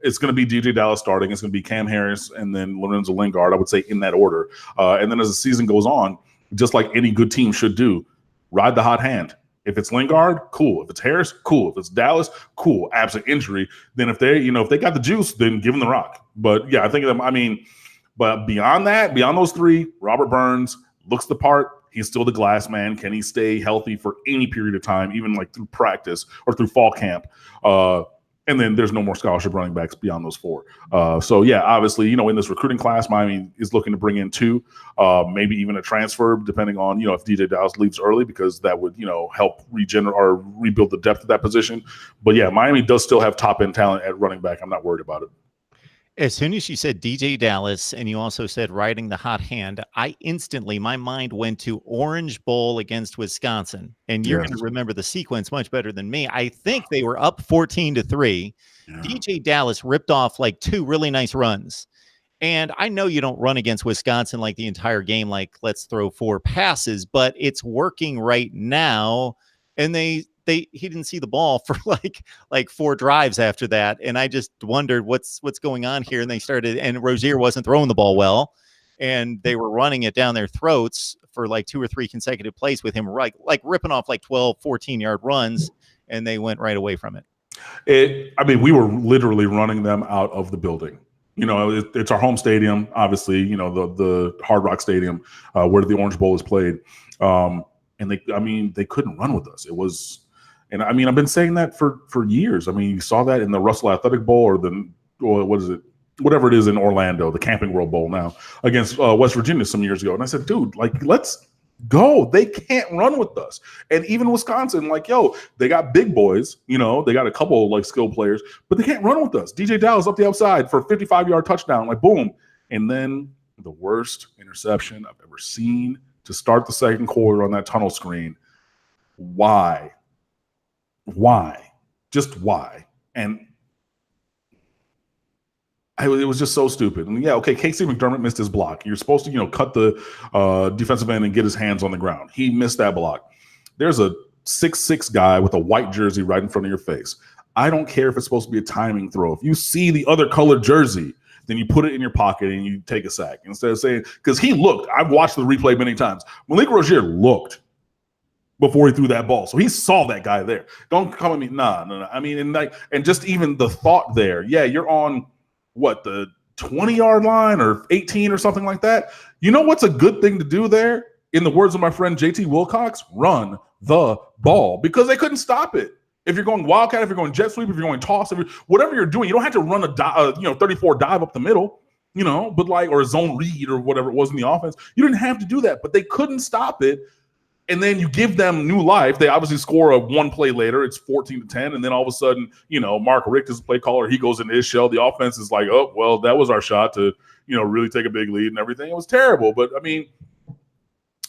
It's going to be DJ Dallas starting. It's going to be Cam Harris and then Lorenzo Lingard, I would say in that order. And then as the season goes on, just like any good team should do, ride the hot hand. If it's Lingard, cool. If it's Harris, cool. If it's Dallas, cool. Absent injury, then if they got the juice, then give them the rock. But yeah, but beyond that, beyond those 3, Robert Burns looks the part. He's still the glass man. Can he stay healthy for any period of time, even like through practice or through fall camp? And then there's no more scholarship running backs beyond those 4. So yeah, obviously, in this recruiting class, Miami is looking to bring in 2, maybe even a transfer, depending on, if DJ Dallas leaves early, because that would, help regenerate or rebuild the depth of that position. But yeah, Miami does still have top end talent at running back. I'm not worried about it. As soon as you said DJ Dallas and you also said riding the hot hand, my mind went to Orange Bowl against Wisconsin. And you're going to remember the sequence much better than me. I think they were up 14-3. Yeah. DJ Dallas ripped off like 2 really nice runs. And I know you don't run against Wisconsin like the entire game, like let's throw 4 passes, but it's working right now. And he didn't see the ball for like 4 drives after that. And I just wondered what's going on here. And they started, and Rozier wasn't throwing the ball well. And they were running it down their throats for like 2 or 3 consecutive plays with him, like ripping off like 12, 14-yard runs. And they went right away from it. We were literally running them out of the building. It's our home stadium, obviously, the Hard Rock Stadium where the Orange Bowl is played. And they couldn't run with us. It was, and I've been saying that for years. You saw that in the Russell Athletic Bowl or whatever it is in Orlando, the Camping World Bowl now against West Virginia some years ago. And I said, dude, let's go. They can't run with us. And even Wisconsin, they got big boys, they got a couple skilled players, but they can't run with us. DJ Dallas up the outside for a 55-yard touchdown, boom. And then the worst interception I've ever seen to start the second quarter on that tunnel screen. Why? Just why? And it was just so stupid. And yeah, okay, Casey McDermott missed his block. You're supposed to, cut the defensive end and get his hands on the ground. He missed that block. There's a 6'6" guy with a white jersey right in front of your face. I don't care if it's supposed to be a timing throw. If you see the other colored jersey, then you put it in your pocket and you take a sack. Instead of saying, because he looked, I've watched the replay many times. Malik Rozier looked before he threw that ball. So he saw that guy there. Don't come at me. No. And just even the thought there. Yeah, you're on the 20-yard line or 18 or something like that. You know what's a good thing to do there? In the words of my friend JT Wilcox, run the ball, because they couldn't stop it. If you're going wildcat, if you're going jet sweep, if you're going toss, whatever you're doing, you don't have to run a 34 dive up the middle, but or a zone read or whatever it was in the offense. You didn't have to do that, but they couldn't stop it. And then you give them new life. They obviously score a 1 play later. It's 14-10. And then all of a sudden, Mark Richt is the play caller. He goes into his shell. The offense is like, oh, well, that was our shot to, really take a big lead and everything. It was terrible. But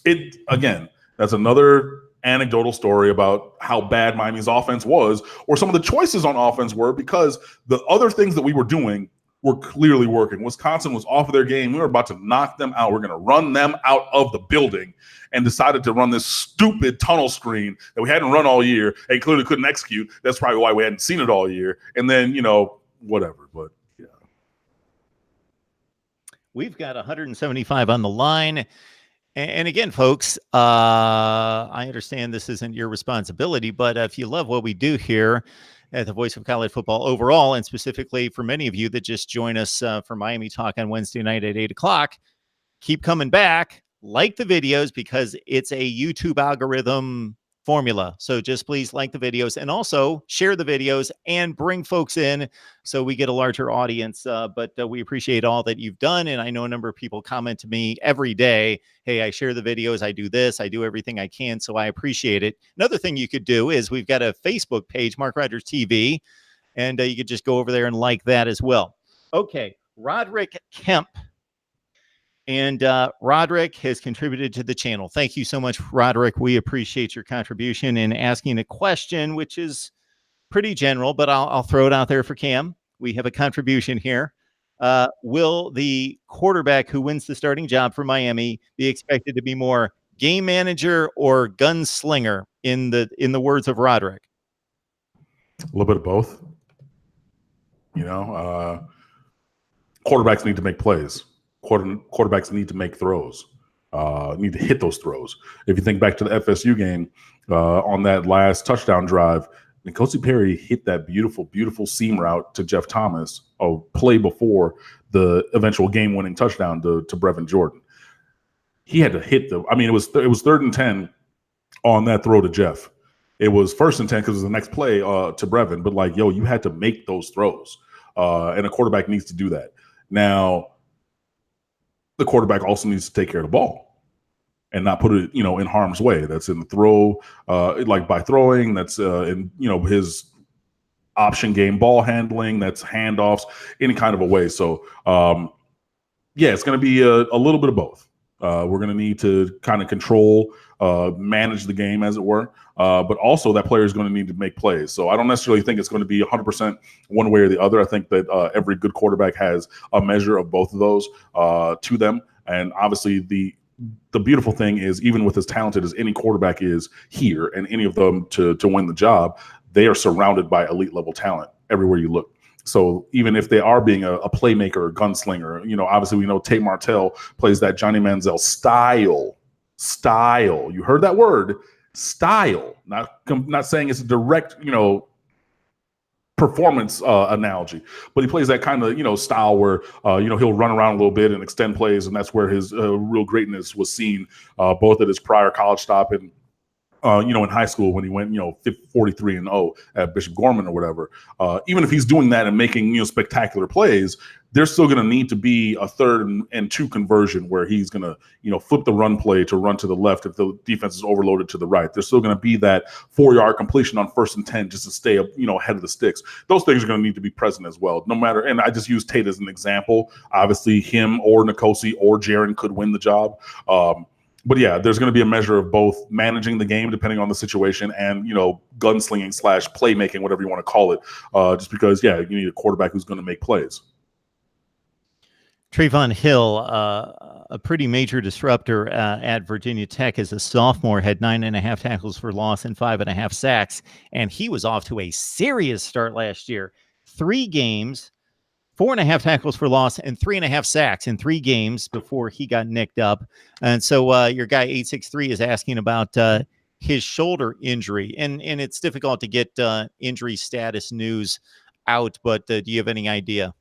that's another anecdotal story about how bad Miami's offense was, or some of the choices on offense were, because the other things that we were doing were clearly working. Wisconsin was off of their game. We were about to knock them out. We're going to run them out of the building, and decided to run this stupid tunnel screen that we hadn't run all year and clearly couldn't execute. That's probably why we hadn't seen it all year. And then, whatever. But yeah. We've got 175 on the line. And again, folks, I understand this isn't your responsibility, but if you love what we do here at the Voice of College Football overall, and specifically for many of you that just join us for Miami Talk on Wednesday night at 8 o'clock, keep coming back. Like the videos, because it's a YouTube algorithm formula. So just please like the videos, and also share the videos and bring folks in so we get a larger audience. But we appreciate all that you've done. And I know a number of people comment to me every day, hey, I share the videos, I do this, I do everything I can. So I appreciate it. Another thing you could do is we've got a Facebook page, MarkRogersTV, and you could just go over there and like that as well. Okay, Roderick Kemp. And Roderick has contributed to the channel. Thank you so much, Roderick. We appreciate your contribution in asking a question, which is pretty general, but I'll throw it out there for Cam. We have a contribution here. Will the quarterback who wins the starting job for Miami be expected to be more game manager or gunslinger, in the words of Roderick? A little bit of both. Quarterbacks need to make plays. Quarterbacks need to make throws, need to hit those throws. If you think back to the FSU game, on that last touchdown drive, N'Kosi Perry hit that beautiful, beautiful seam route to Jeff Thomas, a play before the eventual game-winning touchdown to Brevin Jordan. He had to hit it was 3rd and 10 on that throw to Jeff. It was 1st and 10 because it was the next play to Brevin, but you had to make those throws, and a quarterback needs to do that. Now, the quarterback also needs to take care of the ball and not put it, in harm's way. That's in the throw, by throwing. That's in, his option game, ball handling. That's handoffs, any kind of a way. So, it's going to be a little bit of both. We're going to need to kind of control, manage the game, as it were. But also that player is going to need to make plays. So I don't necessarily think it's going to be 100% one way or the other. I think that every good quarterback has a measure of both of those to them. And obviously the beautiful thing is, even with as talented as any quarterback is here, and any of them to win the job, they are surrounded by elite level talent everywhere you look. So even if they are being a playmaker or gunslinger, obviously we know Tate Martell plays that Johnny Manziel style. You heard that word, style. Not saying it's a direct, performance analogy, but he plays that kind of, style where, he'll run around a little bit and extend plays. And that's where his real greatness was seen, both at his prior college stop and, in high school when he went, 43-0 at Bishop Gorman or whatever. Even if he's doing that and making, spectacular plays, there's still going to need to be a 3rd and 2 conversion where he's going to, flip the run play to run to the left if the defense is overloaded to the right. There's still going to be that 4-yard completion on 1st and 10 just to stay, ahead of the sticks. Those things are going to need to be present as well, no matter. And I just use Tate as an example. Obviously, him or N'Kosi or Jaron could win the job. But yeah, there's going to be a measure of both managing the game depending on the situation and, gunslinging / playmaking, whatever you want to call it, just because, you need a quarterback who's going to make plays. Treefon Hill, a pretty major disruptor at Virginia Tech as a sophomore, had 9.5 tackles for loss and 5.5 sacks. And he was off to a serious start last year. 3 games, 4.5 tackles for loss and 3.5 sacks in 3 games before he got nicked up. And so your guy 863 is asking about his shoulder injury, and it's difficult to get injury status news out, but do you have any idea?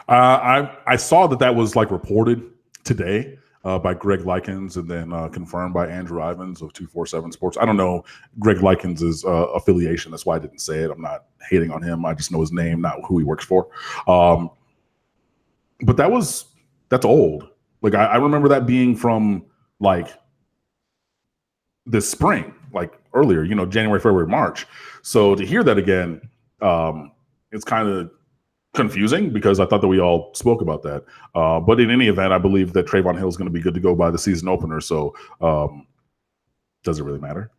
I saw that was reported today by Greg Likens and then confirmed by Andrew Ivins of 247 Sports. I don't know Greg Likens' affiliation. That's why I didn't say it. I'm not hating on him. I just know his name, not who he works for. But that's old. I remember that being from this spring, earlier, January, February, March. So to hear that again, it's kind of confusing because I thought that we all spoke about that. But in any event, I believe that Treefon Hill is going to be good to go by the season opener. So does it really matter?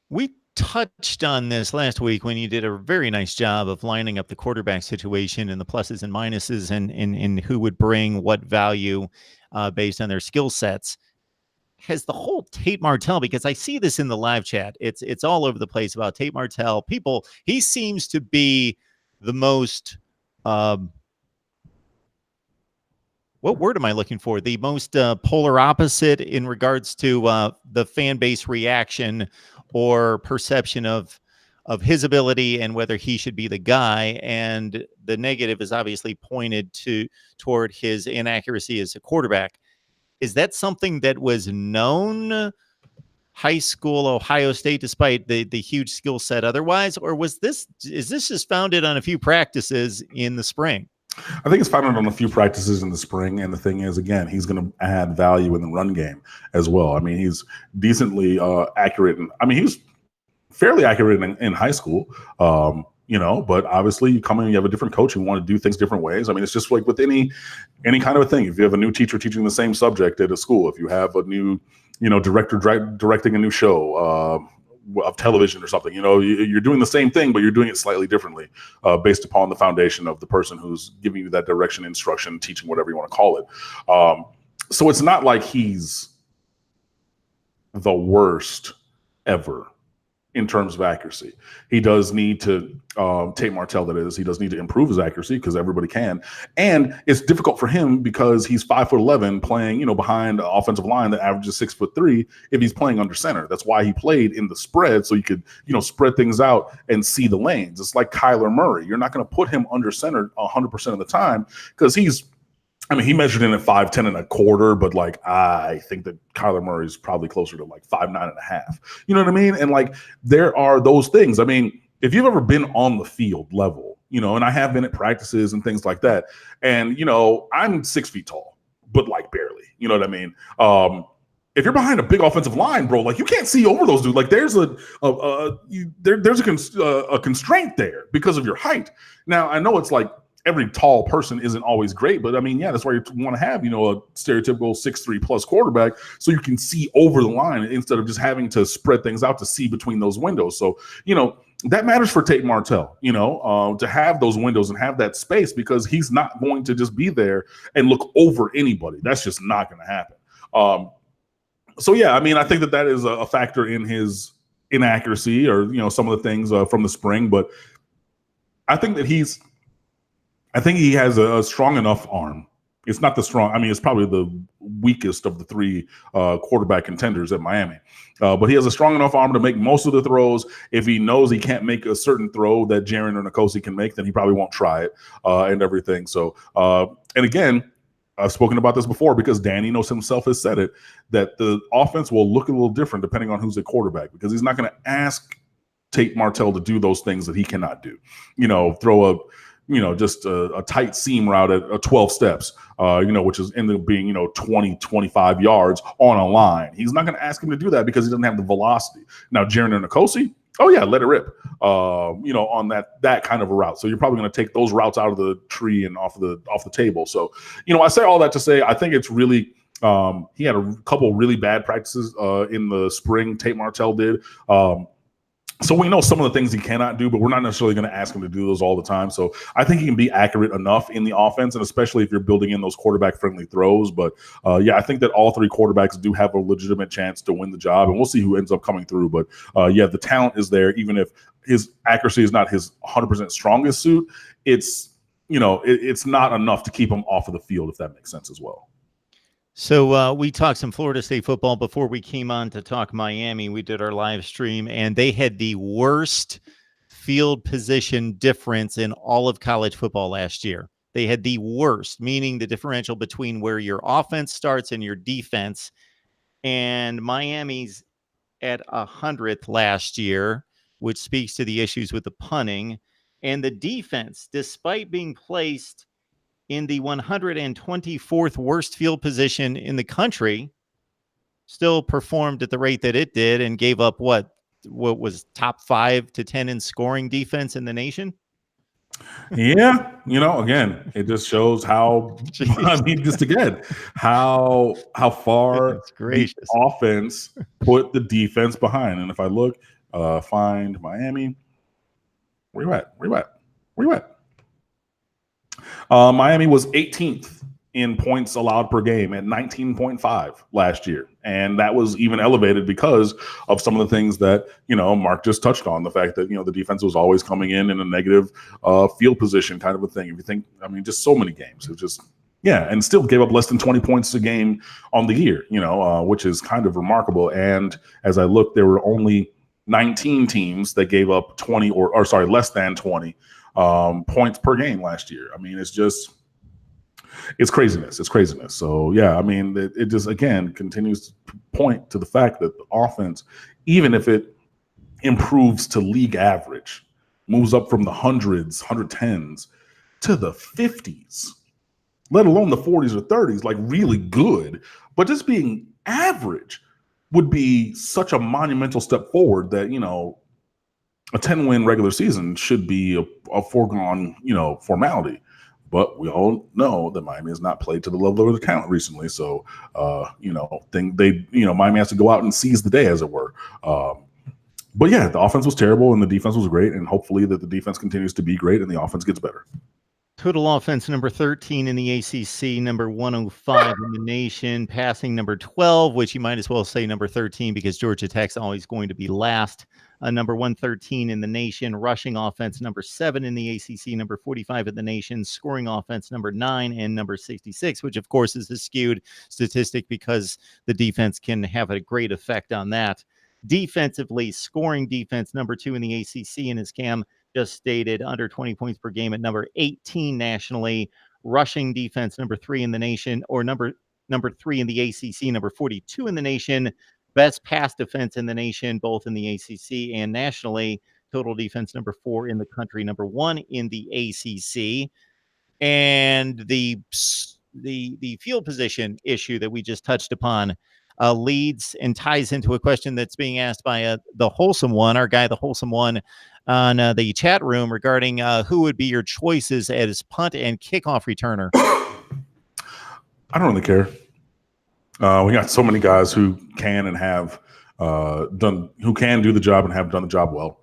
We touched on this last week when you did a very nice job of lining up the quarterback situation and the pluses and minuses and who would bring what value based on their skill sets. Has the whole Tate Martell, because I see this in the live chat, it's all over the place about Tate Martell. People, he seems to be the most what word am I looking for? The most polar opposite in regards to the fan base reaction or perception of his ability and whether he should be the guy. And the negative is obviously pointed toward his inaccuracy as a quarterback. Is that something that was known high school Ohio State, despite the huge skill set otherwise, or is this just founded on a few practices in the spring? I think it's founded on a few practices in the spring, and the thing is, again, he's going to add value in the run game as well. I mean, he's decently accurate, and I mean, he was fairly accurate in high school. But obviously you come in, you have a different coach, you want to do things different ways. I mean, it's just like with any kind of a thing. If you have a new teacher teaching the same subject at a school, if you have a new, director directing a new show of television or something, you're doing the same thing, but you're doing it slightly differently based upon the foundation of the person who's giving you that direction, instruction, teaching, whatever you want to call it. So it's not like he's the worst ever in terms of accuracy. He does need to, Tate Martell that is, he does need to improve his accuracy because everybody can. And it's difficult for him because he's 5'11", playing, behind an offensive line that averages 6'3" if he's playing under center. That's why he played in the spread, so you could, spread things out and see the lanes. It's like Kyler Murray. You're not going to put him under center 100% of the time because he measured in at 5'10" and a quarter, but I think that Kyler Murray is probably closer to 5'9" and a half. You know what I mean? And there are those things. I mean, if you've ever been on the field level, and I have been at practices and things like that, and I'm 6 feet tall, but barely. You know what I mean? If you're behind a big offensive line, bro, you can't see over those dudes. There's a constraint there because of your height. Now I know it's every tall person isn't always great, but I mean, yeah, that's why you want to have, a stereotypical 6'3" plus quarterback so you can see over the line instead of just having to spread things out to see between those windows. So, that matters for Tate Martell, to have those windows and have that space because he's not going to just be there and look over anybody. That's just not going to happen. So, yeah, I mean, I think that is a factor in his inaccuracy or, some of the things from the spring, but I think that he has a strong enough arm. It's not the strong. I mean, it's probably the weakest of the three quarterback contenders at Miami. But he has a strong enough arm to make most of the throws. If he knows he can't make a certain throw that Jaren or Nkosi can make, then he probably won't try it and everything. So, and again, I've spoken about this before because Danny knows himself has said it, that the offense will look a little different depending on who's at quarterback because he's not going to ask Tate Martell to do those things that he cannot do. Throw just a tight seam route at 12 steps, which is ended up being, 20, 25 yards on a line. He's not going to ask him to do that because he doesn't have the velocity. Now, Jaren and Nkosi, oh yeah, let it rip, on that kind of a route. So you're probably going to take those routes out of the tree and off the table. So, I say all that to say, I think it's really, he had a couple really bad practices in the spring. Tate Martell did. So we know some of the things he cannot do, but we're not necessarily going to ask him to do those all the time. So I think he can be accurate enough in the offense, and especially if you're building in those quarterback-friendly throws. But, I think that all three quarterbacks do have a legitimate chance to win the job, and we'll see who ends up coming through. But, the talent is there, even if his accuracy is not his 100% strongest suit. It's not enough to keep him off of the field, if that makes sense as well. So we talked some Florida State football before we came on to talk Miami. We did our live stream, and they had the worst field position difference in all of college football last year. They had the worst, meaning the differential between where your offense starts and your defense. And Miami's at 100th last year, which speaks to the issues with the punting. And the defense, despite being placed in the 124th worst field position in the country, still performed at the rate that it did and gave up what was top 5 to 10 in scoring defense in the nation. Yeah. Again, it just shows how, how far the offense put the defense behind. And if I look, Find Miami. Where you at? Where you at? Where you at? Miami was 18th in points allowed per game at 19.5 last year. And that was even elevated because of some of the things that, Mark just touched on. The fact that, the defense was always coming in a negative field position kind of a thing. If you think, just so many games. It just, and still gave up less than 20 points a game on the year, which is kind of remarkable. And as I looked, there were only 19 teams that gave up 20 or less than 20 points per game last year. It's craziness. It's craziness. So, it just, again, continues to point to the fact that the offense, even if it improves to league average, moves up from the hundreds, 110s to the 50s, let alone the 40s or 30s, like really good. But just being average would be such a monumental step forward that, a 10-win regular season should be a foregone, formality. But we all know that Miami has not played to the level of their talent recently. So, Miami has to go out and seize the day, as it were. But yeah, the offense was terrible and the defense was great. And hopefully that the defense continues to be great and the offense gets better. Total offense number 13 in the ACC, number 105 in the nation, passing number 12, which you might as well say number 13 because Georgia Tech's always going to be last. Number 113 in the nation, rushing offense number 7 in the ACC, number 45 in the nation, scoring offense number 9 and number 66, which of course is a skewed statistic because the defense can have a great effect on that. Defensively, scoring defense number 2 in the ACC, and as Cam just stated, under 20 points per game at number 18 nationally. Rushing defense number 3 in the nation, or number 3 in the ACC, number 42 in the nation. Best pass defense in the nation, both in the ACC and nationally. Total defense number 4 in the country, number 1 in the ACC. And the field position issue that we just touched upon leads and ties into a question that's being asked by the Wholesome One, our guy, the Wholesome One, on the chat room regarding who would be your choices as punt and kickoff returner. I don't really care. We got so many guys who can and have who can do the job and have done the job well.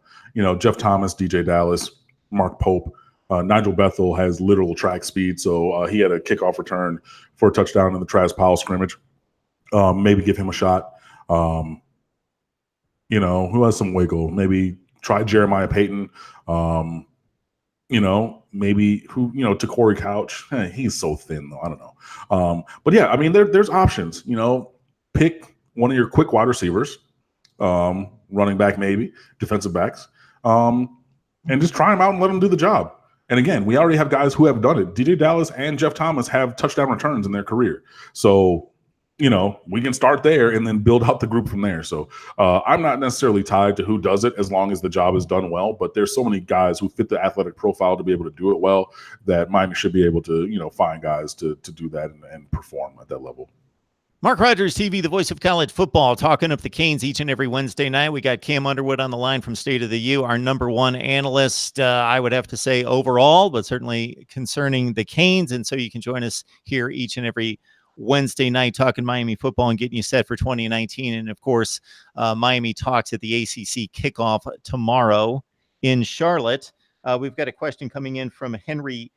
Jeff Thomas, DJ Dallas, Mark Pope, Nigel Bethel has literal track speed. So he had a kickoff return for a touchdown in the Travis Powell scrimmage. Maybe give him a shot. Who has some wiggle? Maybe try Jeremiah Payton. Maybe to Corey Couch. He's so thin though. I don't know. But yeah, there's options. Pick one of your quick wide receivers, running back, maybe defensive backs, and just try them out and let them do the job. And again, we already have guys who have done it. DJ Dallas and Jeff Thomas have touchdown returns in their career. So, we can start there and then build out the group from there. So I'm not necessarily tied to who does it as long as the job is done well. But there's so many guys who fit the athletic profile to be able to do it well that Miami should be able to, find guys to do that and perform at that level. MarkRogersTV, the voice of college football, talking up the Canes each and every Wednesday night. We got Cam Underwood on the line from State of the U, our number 1 analyst, I would have to say overall, but certainly concerning the Canes. And so you can join us here each and every Wednesday night talking Miami football and getting you set for 2019. And of course, Miami talks at the ACC kickoff tomorrow in Charlotte. We've got a question coming in from Henry.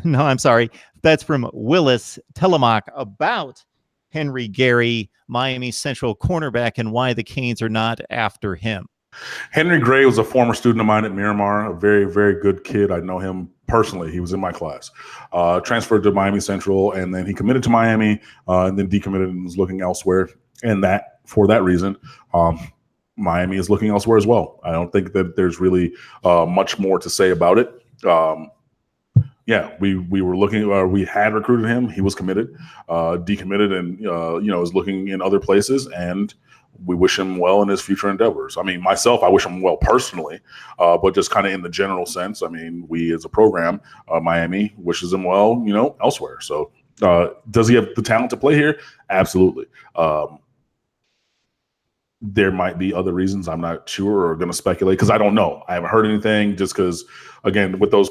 No, I'm sorry. That's from Willis Telemock about Henry Gary, Miami Central cornerback, and why the Canes are not after him. Henry Gray was a former student of mine at Miramar, a very, very good kid. I know him personally. He was in my class. Transferred to Miami Central, and then he committed to Miami, and then decommitted and was looking elsewhere. And that, for that reason, Miami is looking elsewhere as well. I don't think that there's really much more to say about it. We were looking. We had recruited him. He was committed, decommitted, and is looking in other places. And we wish him well in his future endeavors. Myself, I wish him well personally, but just kind of in the general sense. We as a program, Miami wishes him well, elsewhere. So, does he have the talent to play here? Absolutely. There might be other reasons. I'm not sure or going to speculate because I don't know. I haven't heard anything. Just because, again, with those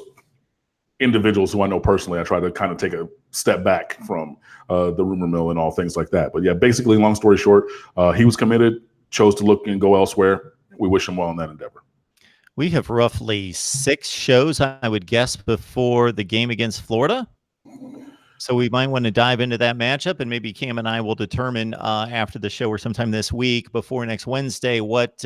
individuals who I know personally, I try to kind of take a step back from the rumor mill and all things like that. But yeah, basically, long story short, he was committed, chose to look and go elsewhere, we wish him well in that endeavor. We have roughly 6 shows, I would guess, before the game against Florida. So we might want to dive into that matchup, and maybe Cam and I will determine after the show or sometime this week before next Wednesday what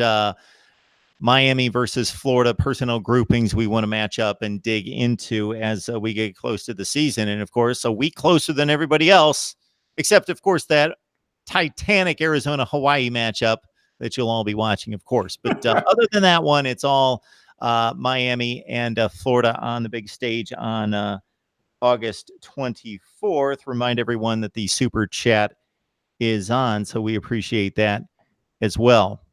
Miami versus Florida personnel groupings we want to match up and dig into as we get close to the season. And of course, a week closer than everybody else, except of course that titanic Arizona-Hawaii matchup that you'll all be watching, of course. But other than that one, it's all Miami and Florida on the big stage on August 24th. Remind everyone that the super chat is on, so we appreciate that as well.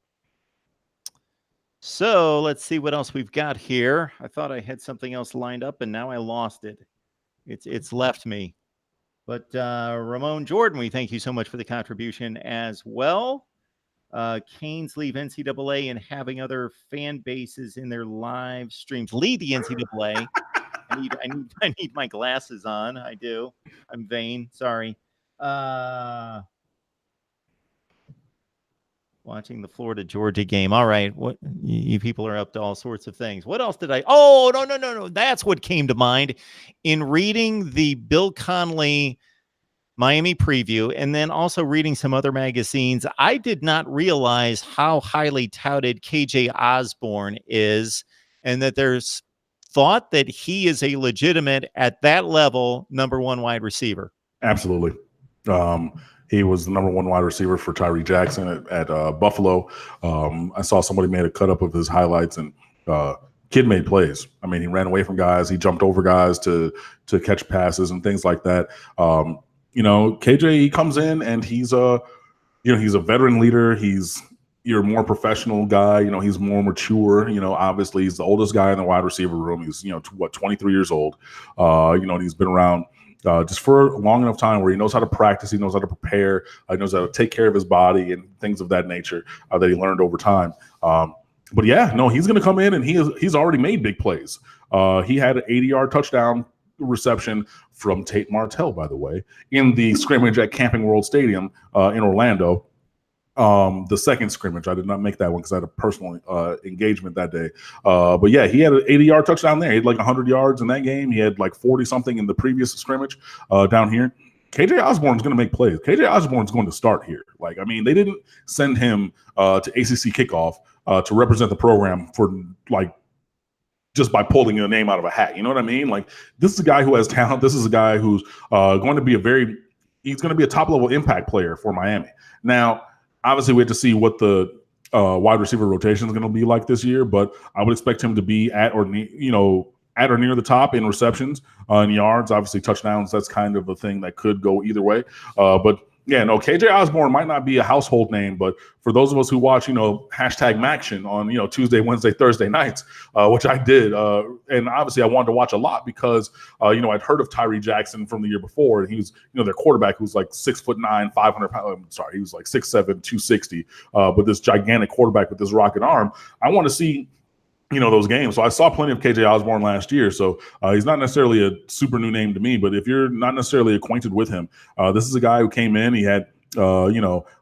So let's see what else we've got here. I thought I had something else lined up, and now I lost it. It's left me. But Ramon Jordan, we thank you so much for the contribution as well. Canes leave NCAA and having other fan bases in their live streams. Lead the NCAA. I need my glasses on. I do. I'm vain. Sorry. Watching the Florida-Georgia game. All right. What you people are up to all sorts of things. What else did I? Oh, no. That's what came to mind in reading the Bill Connelly Miami preview and then also reading some other magazines. I did not realize how highly touted KJ Osborne is, and that there's thought that he is a legitimate at that level #1 wide receiver. Absolutely. He was the #1 wide receiver for Tyree Jackson at Buffalo. I saw somebody made a cut up of his highlights, and kid made plays. I mean, he ran away from guys, he jumped over guys to catch passes and things like that. KJ, he comes in and he's a veteran leader. He's your more professional guy. He's more mature. Obviously he's the oldest guy in the wide receiver room. He's 23 years old. He's been around just for a long enough time where he knows how to practice, he knows how to prepare, he knows how to take care of his body and things of that nature that he learned over time. But yeah, no, he's going to come in and he's already made big plays. He had an 80-yard touchdown reception from Tate Martell, by the way, in the scrimmage at Camping World Stadium in Orlando. The second scrimmage, I did not make that one because I had a personal engagement that day. But yeah, he had an 80-yard touchdown there. He had like 100 yards in that game. He had like 40-something in the previous scrimmage down here. KJ Osborne's going to make plays. KJ Osborne's going to start here. They didn't send him to ACC kickoff to represent the program for just by pulling a name out of a hat. You know what I mean? This is a guy who has talent. This is a guy who's going to be he's going to be a top-level impact player for Miami. Now, obviously, we have to see what the wide receiver rotation is going to be like this year, but I would expect him to be at or near the top in receptions, in yards, obviously touchdowns. That's kind of a thing that could go either way. But yeah, no, KJ Osborne might not be a household name, but for those of us who watch, #Maction on, Tuesday, Wednesday, Thursday nights, which I did. And obviously I wanted to watch a lot because, I'd heard of Tyree Jackson from the year before. And he was, their quarterback who was like 6'9", 500 pounds. I'm sorry, he was like 6'7", 260. But this gigantic quarterback with this rocket arm. I want to see those games. So I saw plenty of KJ Osborne last year. So he's not necessarily a super new name to me, but if you're not necessarily acquainted with him, this is a guy who came in, he had,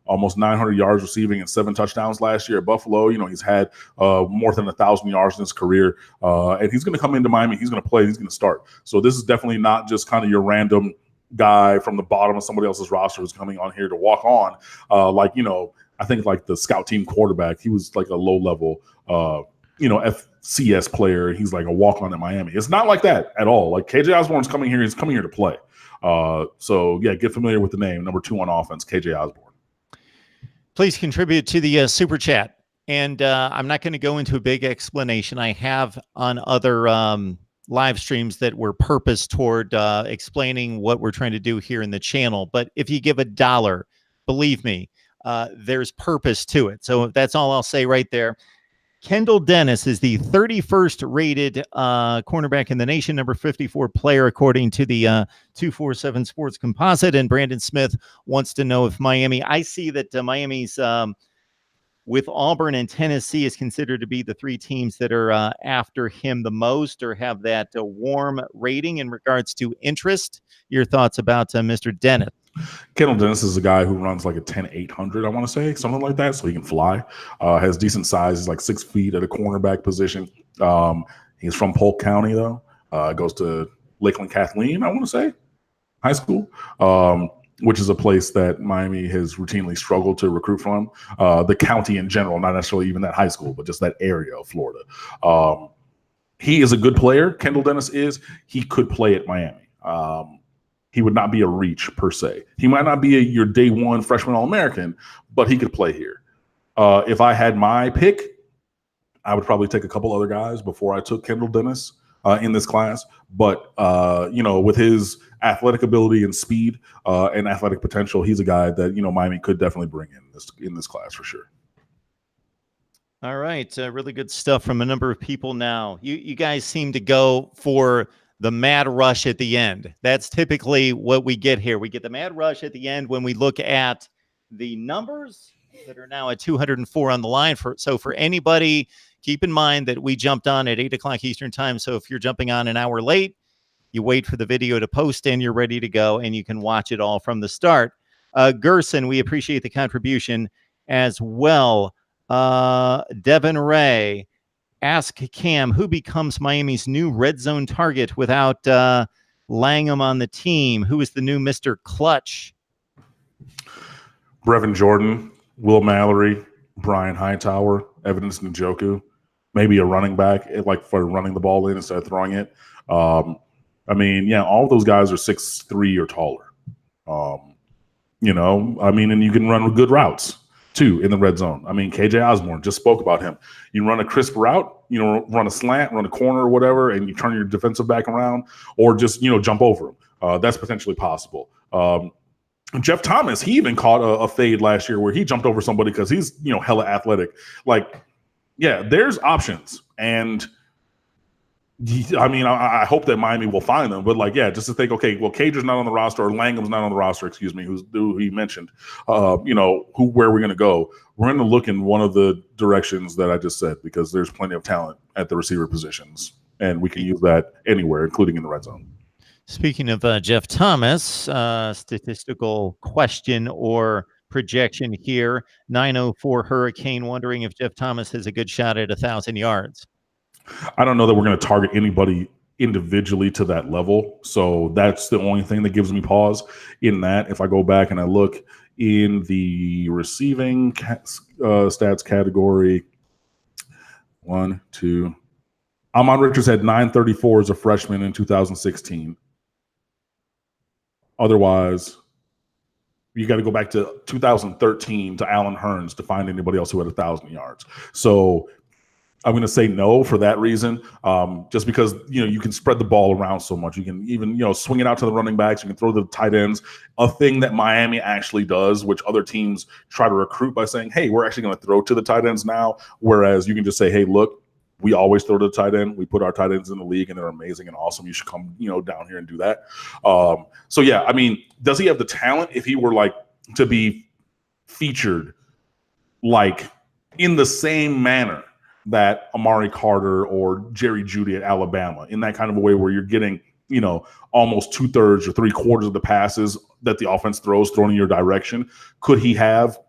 almost 900 yards receiving and 7 touchdowns last year at Buffalo. He's had more than 1,000 yards in his career. And he's going to come into Miami. He's going to play. He's going to start. So this is definitely not just kind of your random guy from the bottom of somebody else's roster who's coming on here to walk on. I think like the scout team quarterback, he was like a low level, FCS player. He's like a walk-on at Miami. It's not like that at all. KJ Osborne's coming here. He's coming here to play. So yeah, get familiar with the name. #2 on offense, KJ Osborne. Please contribute to the super chat. And I'm not going to go into a big explanation. I have on other live streams that were purposed toward explaining what we're trying to do here in the channel. But if you give $1, believe me, there's purpose to it. So that's all I'll say right there. Kendall Dennis is the 31st rated cornerback in the nation, number 54 player, according to the 247 Sports Composite. And Brandon Smith wants to know if Miami, I see that Miami's with Auburn and Tennessee is considered to be the 3 teams that are after him the most or have that warm rating in regards to interest. Your thoughts about Mr. Dennis? Kendall Dennis is a guy who runs like a 10.800, I want to say, something like that, so he can fly. Has decent size. He's like 6 feet at a cornerback position. He's from Polk County, though. Goes to Lakeland Kathleen, I want to say, high school, which is a place that Miami has routinely struggled to recruit from. The county in general, not necessarily even that high school, but just that area of Florida. He is a good player. Kendall Dennis is. He could play at Miami. He would not be a reach per se. He might not be your day one freshman All-American, but he could play here. If I had my pick, I would probably take a couple other guys before I took Kendall Dennis in this class. But, with his athletic ability and speed and athletic potential, he's a guy that, Miami could definitely bring in this class for sure. All right. Really good stuff from a number of people now. You guys seem to go for the mad rush at the end. That's typically what we get here. We get the mad rush at the end when we look at the numbers that are now at 204 on the line. So for anybody, keep in mind that we jumped on at 8 o'clock Eastern time. So if you're jumping on an hour late, you wait for the video to post and you're ready to go and you can watch it all from the start. Gerson, we appreciate the contribution as well. Devin Ray, ask Cam, who becomes Miami's new red zone target without Langham on the team? Who is the new Mr. Clutch? Brevin Jordan, Will Mallory, Brian Hightower, Evidence Njoku, maybe a running back, like for running the ball in instead of throwing it. All of those guys are 6'3" or taller. And you can run good routes too in the red zone. KJ Osborne, just spoke about him. You run a crisp route, run a slant, run a corner or whatever, and you turn your defensive back around or just, jump over him. That's potentially possible. Jeff Thomas, he even caught a fade last year where he jumped over somebody because he's, hella athletic. There's options. And I hope that Miami will find them, but just to think, okay, well, Cager's not on the roster, or Langham's not on the roster, who he mentioned, where we're going to go. We're going to look in one of the directions that I just said, because there's plenty of talent at the receiver positions, and we can use that anywhere, including in the red zone. Speaking of Jeff Thomas, statistical question or projection here, 904 Hurricane wondering if Jeff Thomas has a good shot at 1,000 yards. I don't know that we're going to target anybody individually to that level. So that's the only thing that gives me pause in that. If I go back and I look in the receiving stats category, 1, 2. Ahmad Richards had 934 as a freshman in 2016. Otherwise, you got to go back to 2013 to Allen Hurns to find anybody else who had 1,000 yards. So I'm going to say no for that reason, just because, you can spread the ball around so much. You can even, swing it out to the running backs. You can throw the tight ends, a thing that Miami actually does, which other teams try to recruit by saying, hey, we're actually going to throw to the tight ends now. Whereas you can just say, hey, look, we always throw to the tight end. We put our tight ends in the league and they're amazing and awesome. You should come, down here and do that. Does he have the talent if he were to be featured in the same manner that Amari Carter or Jerry Jeudy at Alabama, in that kind of a way where you're getting, almost 2/3 or 3/4 of the passes that the offense throws thrown in your direction? Could he have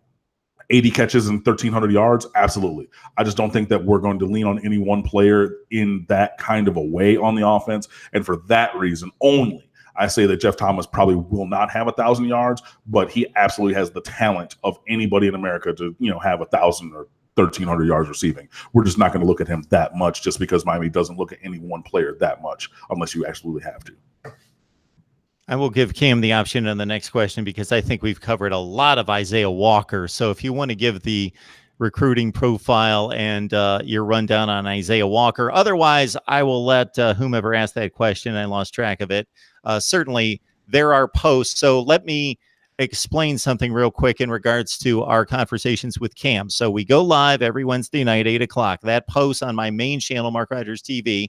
80 catches and 1,300 yards? Absolutely. I just don't think that we're going to lean on any one player in that kind of a way on the offense. And for that reason only, I say that Jeff Thomas probably will not have 1,000 yards, but he absolutely has the talent of anybody in America to, have 1,000 or 1,300 yards receiving. We're just not going to look at him that much, just because Miami doesn't look at any one player that much unless you absolutely have to. I will give Cam the option on the next question because I think we've covered a lot of Isaiah Walker. So if you want to give the recruiting profile and your rundown on Isaiah Walker, otherwise I will let whomever asked that question, I lost track of it. Certainly there are posts. So let me explain something real quick in regards to our conversations with Cam. So we go live every Wednesday night, 8 o'clock. That posts on my main channel, Mark Rogers TV,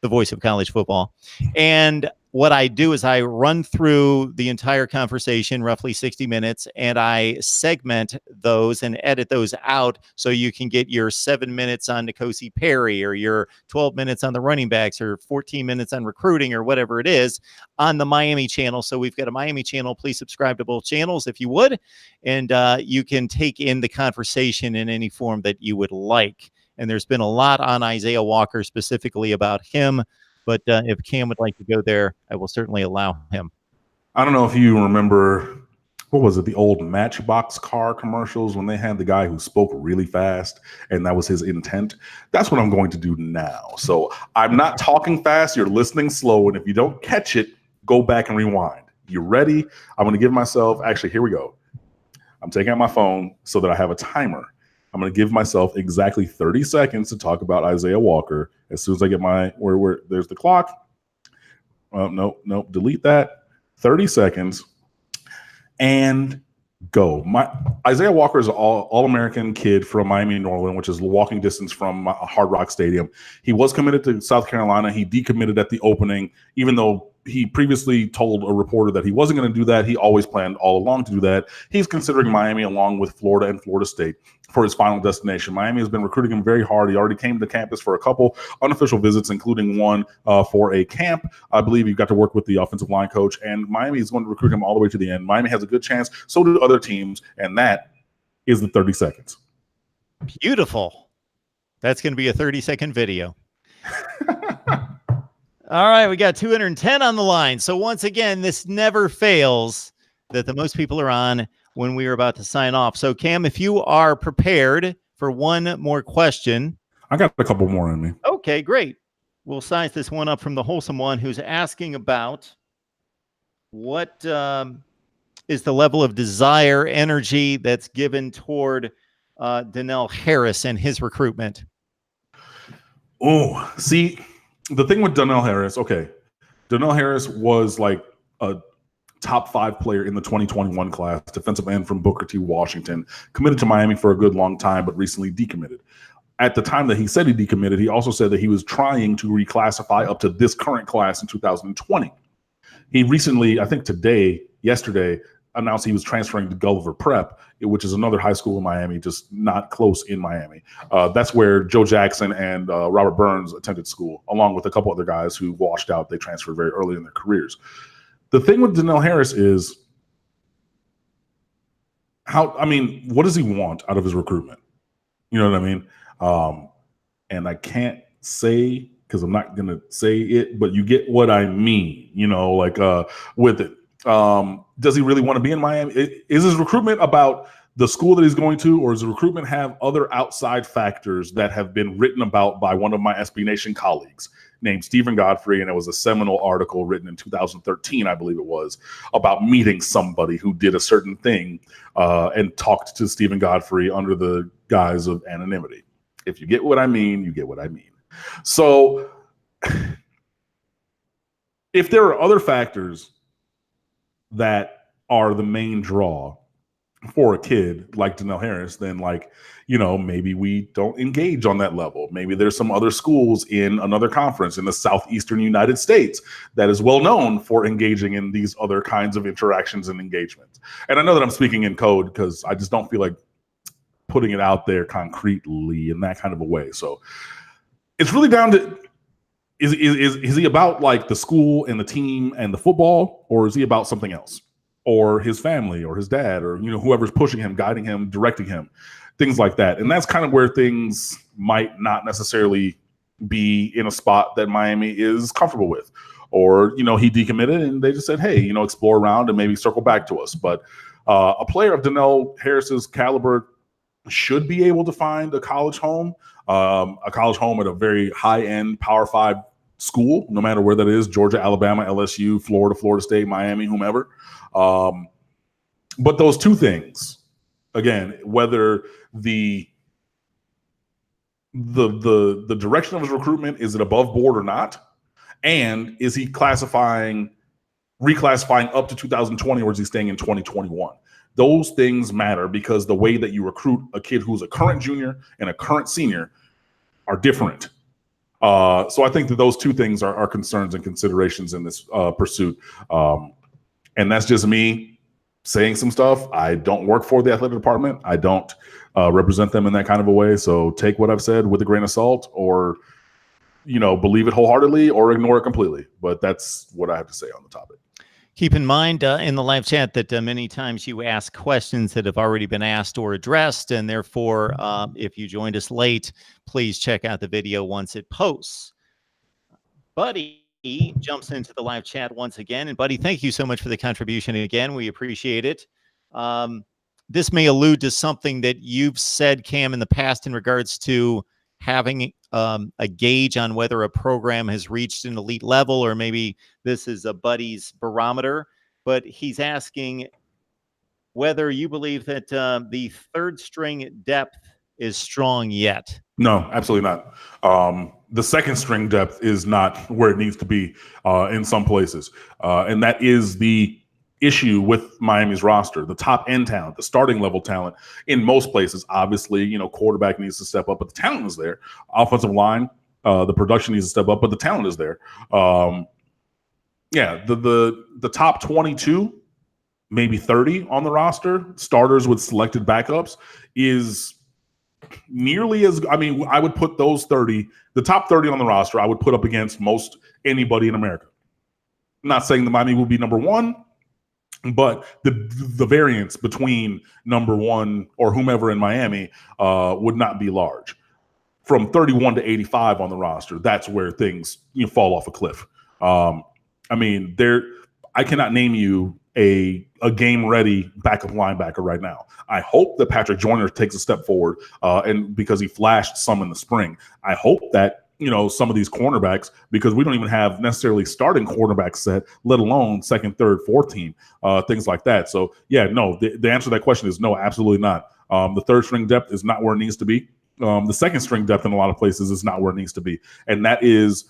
the voice of college football. And what I do is I run through the entire conversation, roughly 60 minutes, and I segment those and edit those out so you can get your 7 minutes on N'Kosi Perry, or your 12 minutes on the running backs, or 14 minutes on recruiting, or whatever it is, on the Miami channel. So we've got a Miami channel. Please subscribe to both channels if you would, and you can take in the conversation in any form that you would like. And there's been a lot on Isaiah Walker, specifically about him. But if Cam would like to go there, I will certainly allow him. I don't know if you remember, what was it, the old Matchbox car commercials when they had the guy who spoke really fast and that was his intent? That's what I'm going to do now. So I'm not talking fast. You're listening slow. And if you don't catch it, go back and rewind. You ready? I'm going to give myself, actually, here we go. I'm taking out my phone so that I have a timer. I'm going to give myself exactly 30 seconds to talk about Isaiah Walker. As soon as I get my, where there's the clock. No, delete that. 30 seconds and go. Isaiah Walker is an all-American kid from Miami, Norland, which is walking distance from Hard Rock Stadium. He was committed to South Carolina. He decommitted at the opening, even though he previously told a reporter that he wasn't going to do that. He always planned all along to do that. He's considering Miami along with Florida and Florida State for his final destination. Miami has been recruiting him very hard. He already came to campus for a couple unofficial visits, including one for a camp. I believe he got to work with the offensive line coach, and Miami is going to recruit him all the way to the end. Miami has a good chance. So do other teams, and that is the 30 seconds. Beautiful. That's going to be a 30-second video. All right, we got 210 on the line. So once again, this never fails that the most people are on when we are about to sign off. So Cam, if you are prepared for one more question. I got a couple more in me. Okay, great. We'll size this one up from the Wholesome One, who's asking about what is the level of desire, energy that's given toward Donnell Harris and his recruitment. Oh, see, the thing with Donnell Harris, okay, Donnell Harris was like a top 5 player in the 2021 class, defensive end from Booker T. Washington, committed to Miami for a good long time, but recently decommitted. At the time that he said he decommitted, he also said that he was trying to reclassify up to this current class in 2020. He recently, I think yesterday, announced he was transferring to Gulliver Prep, which is another high school in Miami, just not close in Miami. That's where Joe Jackson and Robert Burns attended school, along with a couple other guys who washed out. They transferred very early in their careers. The thing with Donnell Harris is what does he want out of his recruitment? You know what I mean? And I can't say, because I'm not going to say it, but you get what I mean, with it. Does he really want to be in Miami? Is his recruitment about the school that he's going to, or does the recruitment have other outside factors that have been written about by one of my SB Nation colleagues named Stephen Godfrey? And it was a seminal article written in 2013, I believe it was, about meeting somebody who did a certain thing and talked to Stephen Godfrey under the guise of anonymity. If you get what I mean, you get what I mean. So if there are other factors that are the main draw for a kid like Donnell Harris, then maybe we don't engage on that level. Maybe there's some other schools in another conference in the southeastern United States that is well known for engaging in these other kinds of interactions and engagements. And I know that I'm speaking in code because I just don't feel like putting it out there concretely in that kind of a way. So it's really down to, is he about like the school and the team and the football, or is he about something else, or his family or his dad, or whoever's pushing him, guiding him, directing him, things like that? And that's kind of where things might not necessarily be in a spot that Miami is comfortable with. Or he decommitted and they just said, hey, explore around and maybe circle back to us. But a player of Donnell Harris's caliber should be able to find a college home at a very high-end Power 5 school, no matter where that is: Georgia, Alabama, LSU, Florida, Florida State, Miami, whomever. But those two things, again, whether the direction of his recruitment, is it above board or not, and is he reclassifying up to 2020, or is he staying in 2021? Those things matter, because the way that you recruit a kid who's a current junior and a current senior are different. So I think that those two things are concerns and considerations in this pursuit. And that's just me saying some stuff. I don't work for the athletic department. I don't represent them in that kind of a way. So take what I've said with a grain of salt, or believe it wholeheartedly or ignore it completely. But that's what I have to say on the topic. Keep in mind in the live chat that many times you ask questions that have already been asked or addressed, and therefore, if you joined us late, please check out the video once it posts. Buddy jumps into the live chat once again, and Buddy, thank you so much for the contribution again. We appreciate it. This may allude to something that you've said, Cam, in the past in regards to having a gauge on whether a program has reached an elite level, or maybe this is a Buddy's barometer. But he's asking whether you believe that the third string depth is strong yet. No, absolutely not. The second string depth is not where it needs to be in some places. And that is the issue with Miami's roster. The top end talent, the starting level talent in most places, obviously, quarterback needs to step up, but the talent is there. Offensive line, the production needs to step up, but the talent is there. The top 22, maybe 30 on the roster, starters with selected backups, is nearly as, I would put those 30, the top 30 on the roster, I would put up against most anybody in America. I'm not saying the Miami will be number one, but the variance between number one or whomever in Miami would not be large. From 31 to 85 on the roster, that's where things fall off a cliff. I cannot name you a game-ready backup linebacker right now. I hope that Patrick Joyner takes a step forward, and because he flashed some in the spring. I hope that some of these cornerbacks, because we don't even have necessarily starting cornerback set, let alone second, third, fourth team, things like that. So, no, the answer to that question is no, absolutely not. The third string depth is not where it needs to be. The second string depth in a lot of places is not where it needs to be. And that is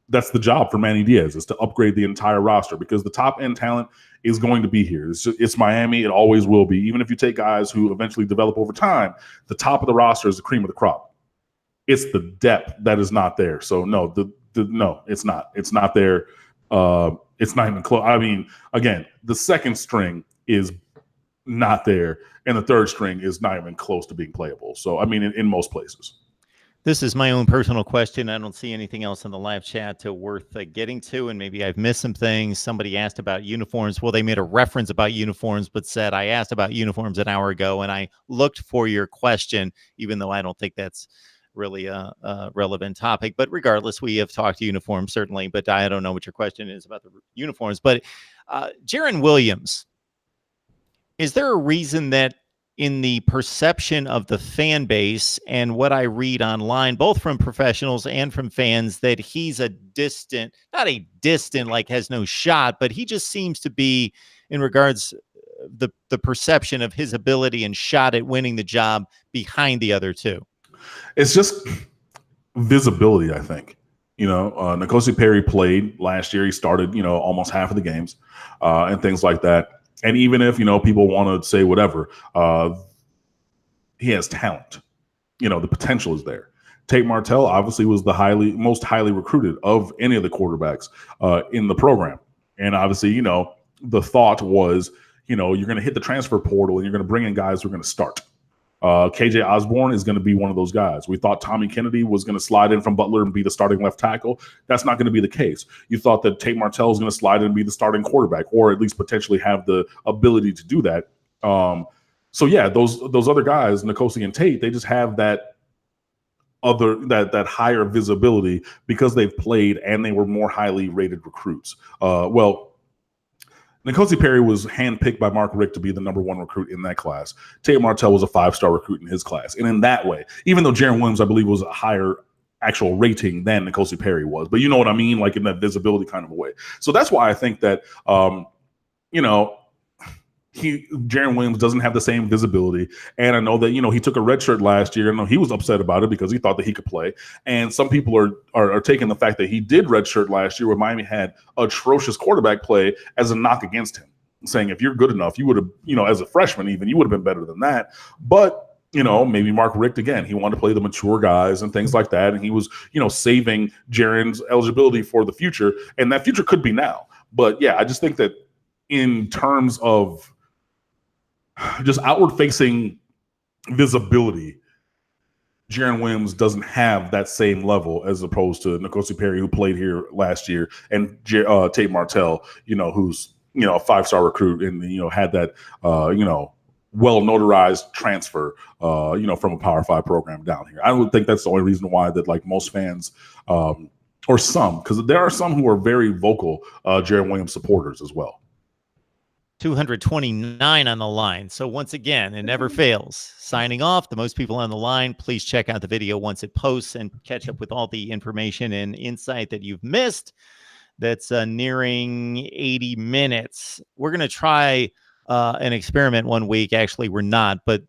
that's the job for Manny Diaz, is to upgrade the entire roster, because the top end talent is going to be here. It's Miami. It always will be. Even if you take guys who eventually develop over time, the top of the roster is the cream of the crop. It's the depth that is not there. So no, no, it's not. It's not there. It's not even close. Again, the second string is not there, and the third string is not even close to being playable. So in most places. This is my own personal question. I don't see anything else in the live chat worth getting to, and maybe I've missed some things. Somebody asked about uniforms. Well, they made a reference about uniforms, but said, I asked about uniforms an hour ago, and I looked for your question, even though I don't think that's really a relevant topic. But regardless, we have talked uniforms, certainly, but I don't know what your question is about the uniforms. But Jaron Williams, is there a reason that in the perception of the fan base and what I read online, both from professionals and from fans, that he's a distant, not a distant, like has no shot, but he just seems to be, in regards the perception of his ability and shot at winning the job, behind the other two? It's just visibility, I think. N'Kosi Perry played last year. He started, almost half of the games and things like that. And even if, people want to say whatever, he has talent. The potential is there. Tate Martell obviously was the most highly recruited of any of the quarterbacks in the program. And obviously, the thought was, you're going to hit the transfer portal and you're going to bring in guys who are going to start. KJ Osborne is going to be one of those guys. We thought Tommy Kennedy was going to slide in from Butler and be the starting left tackle. That's not going to be the case. You thought that Tate Martell was going to slide in and be the starting quarterback, or at least potentially have the ability to do that. Those other guys, N'Kosi and Tate, they just have that higher visibility because they've played and they were more highly rated recruits. N'Kosi Perry was handpicked by Mark Richt to be the number one recruit in that class. Tate Martell was a 5-star recruit in his class. And in that way, even though Jaron Williams, I believe, was a higher actual rating than N'Kosi Perry was, but you know what I mean? Like in that visibility kind of a way. So that's why I think that, Jaron Williams doesn't have the same visibility. And I know that, he took a red shirt last year. I know he was upset about it because he thought that he could play. And some people are taking the fact that he did red shirt last year, where Miami had atrocious quarterback play, as a knock against him, saying if you're good enough, you would have, as a freshman even, you would have been better than that. But, maybe Mark Richt again. He wanted to play the mature guys and things like that. And he was, saving Jaren's eligibility for the future. And that future could be now. But yeah, I just think that in terms of just outward facing visibility, Jaren Williams doesn't have that same level as opposed to N'Kosi Perry, who played here last year, and Tate Martell, who's, a 5-star recruit and, had that, well notarized transfer, from a Power 5 program down here. I would think that's the only reason why that like most fans, or some, because there are some who are very vocal Jaren Williams supporters as well. 229 on the line. So once again, it never fails. Signing off, the most people on the line. Please check out the video once it posts and catch up with all the information and insight that you've missed. That's nearing 80 minutes. We're going to try an experiment one week. Actually, we're not, but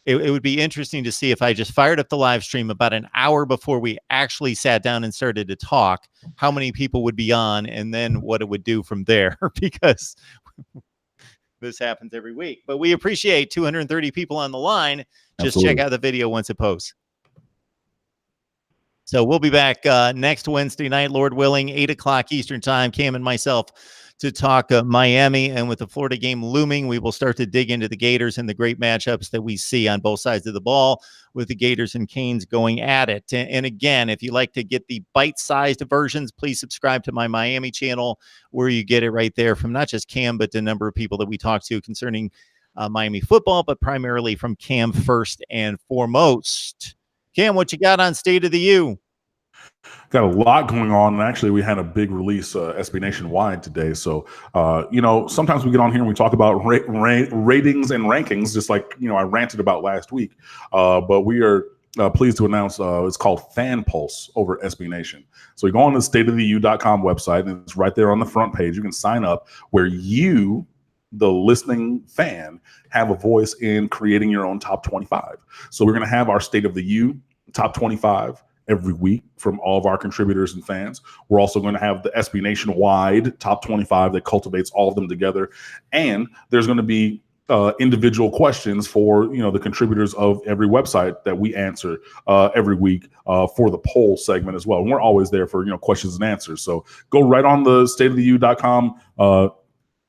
it would be interesting to see if I just fired up the live stream about an hour before we actually sat down and started to talk, how many people would be on, and then what it would do from there, because this happens every week. But we appreciate 230 people on the line. Just Absolutely. check out the video once it posts. So we'll be back next Wednesday night, Lord willing, 8 o'clock Eastern time, Cam and myself, to talk Miami. And with the Florida game looming, we will start to dig into the Gators and the great matchups that we see on both sides of the ball, with the Gators and Canes going at it. And again, if you like to get the bite-sized versions, please subscribe to my Miami channel, where you get it right there from not just Cam, but the number of people that we talk to concerning Miami football, but primarily from Cam first and foremost. Cam, what you got on State of the U? Got a lot going on, and actually we had a big release SB Nationwide today. So sometimes we get on here and we talk about ratings and rankings, just like I ranted about last week, but we are pleased to announce it's called Fan Pulse over SB Nation. So you go on the stateoftheu.com website, and it's right there on the front page. You can sign up, where you, the listening fan, have a voice in creating your own top 25. So we're going to have our State of the U top 25 every week from all of our contributors and fans. We're also going to have the SB Nationwide top 25 that cultivates all of them together. And there's going to be individual questions for the contributors of every website that we answer every week for the poll segment as well. And we're always there for questions and answers. So go right on the stateoftheu.com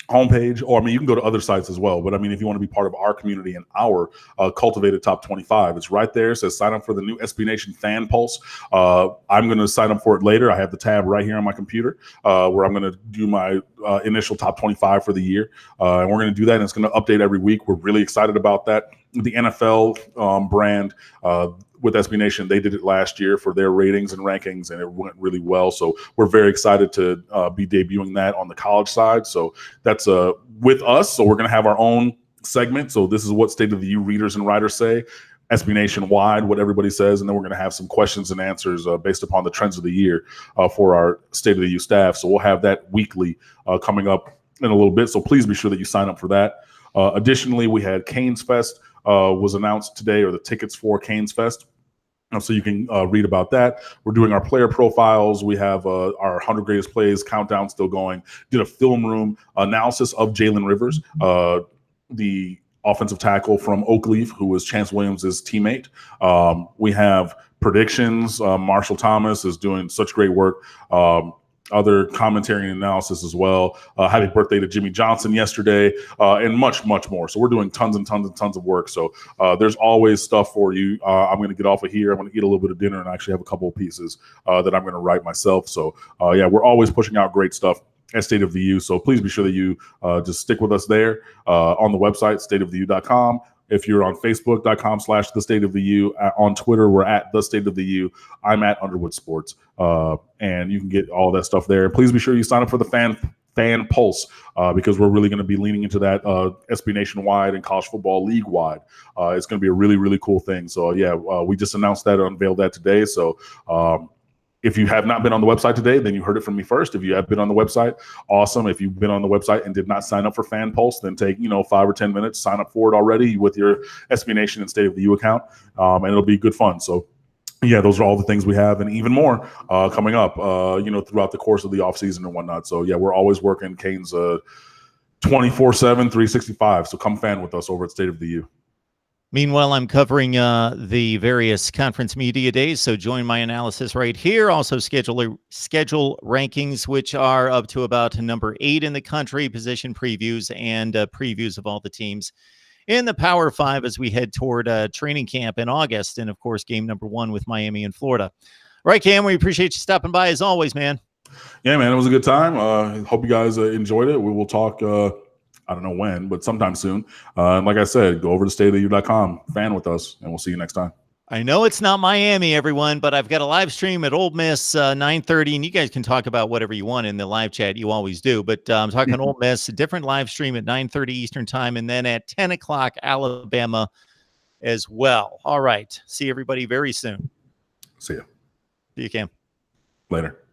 homepage, or you can go to other sites as well. But if you want to be part of our community and our cultivated top 25, it's right there. It says sign up for the new SB Nation Fan Pulse. I'm going to sign up for it later. I have the tab right here on my computer where I'm going to do my initial top 25 for the year. And we're going to do that, and it's going to update every week. We're really excited about that. The NFL brand with SB Nation, they did it last year for their ratings and rankings, and it went really well. So we're very excited to be debuting that on the college side. So that's with us. So we're going to have our own segment. So this is what State of the U readers and writers say, SB Nationwide, what everybody says, and then we're going to have some questions and answers based upon the trends of the year for our State of the U staff. So we'll have that weekly coming up in a little bit. So please be sure that you sign up for that. Additionally, we had Canes Fest was announced today, or the tickets for Canes Fest. So you can read about that. We're doing our player profiles. We have our 100 greatest plays countdown still going. Did a film room analysis of Jalen Rivers, the offensive tackle from Oakleaf, who was Chance Williams' teammate. We have predictions. Marshall Thomas is doing such great work. Other commentary and analysis as well. Happy birthday to Jimmy Johnson yesterday, and much, much more. So we're doing tons and tons and tons of work. So there's always stuff for you. I'm going to get off of here. I'm going to eat a little bit of dinner and actually have a couple of pieces that I'm going to write myself. So we're always pushing out great stuff at State of the U. So please be sure that you just stick with us there on the website, stateoftheu.com. If you're on Facebook.com/The State of the U, on Twitter, we're at The State of the U. I'm at Underwood Sports, and you can get all that stuff there. Please be sure you sign up for the Fan Pulse because we're really going to be leaning into that SB Nationwide and college football league-wide. It's going to be a really, really cool thing. So, we just announced that, unveiled that today. So, if you have not been on the website today, then you heard it from me first. If you have been on the website, awesome. If you've been on the website and did not sign up for Fan Pulse, then take 5 or 10 minutes, sign up for it already with your SB Nation and State of the U account, and it'll be good fun. So, those are all the things we have, and even more coming up, throughout the course of the offseason and whatnot. So, we're always working Canes 24/7, 365. So come fan with us over at State of the U. Meanwhile, I'm covering the various conference media days, so join my analysis right here. Also, schedule rankings, which are up to about number 8 in the country, position previews, and previews of all the teams in the Power 5 as we head toward training camp in August, and of course, game number 1 with Miami and Florida. All right, Cam, we appreciate you stopping by as always, man. Yeah, man, it was a good time. Hope you guys enjoyed it. We will talk. I don't know when, but sometime soon. And like I said, go over to stateoftheu.com, fan with us, and we'll see you next time. I know it's not Miami, everyone, but I've got a live stream at Ole Miss 9:30, and you guys can talk about whatever you want in the live chat. You always do, but I'm talking Ole Miss, a different live stream at 9:30 Eastern time, and then at 10 o'clock Alabama as well. All right. See everybody very soon. See you. See you, Cam. Later.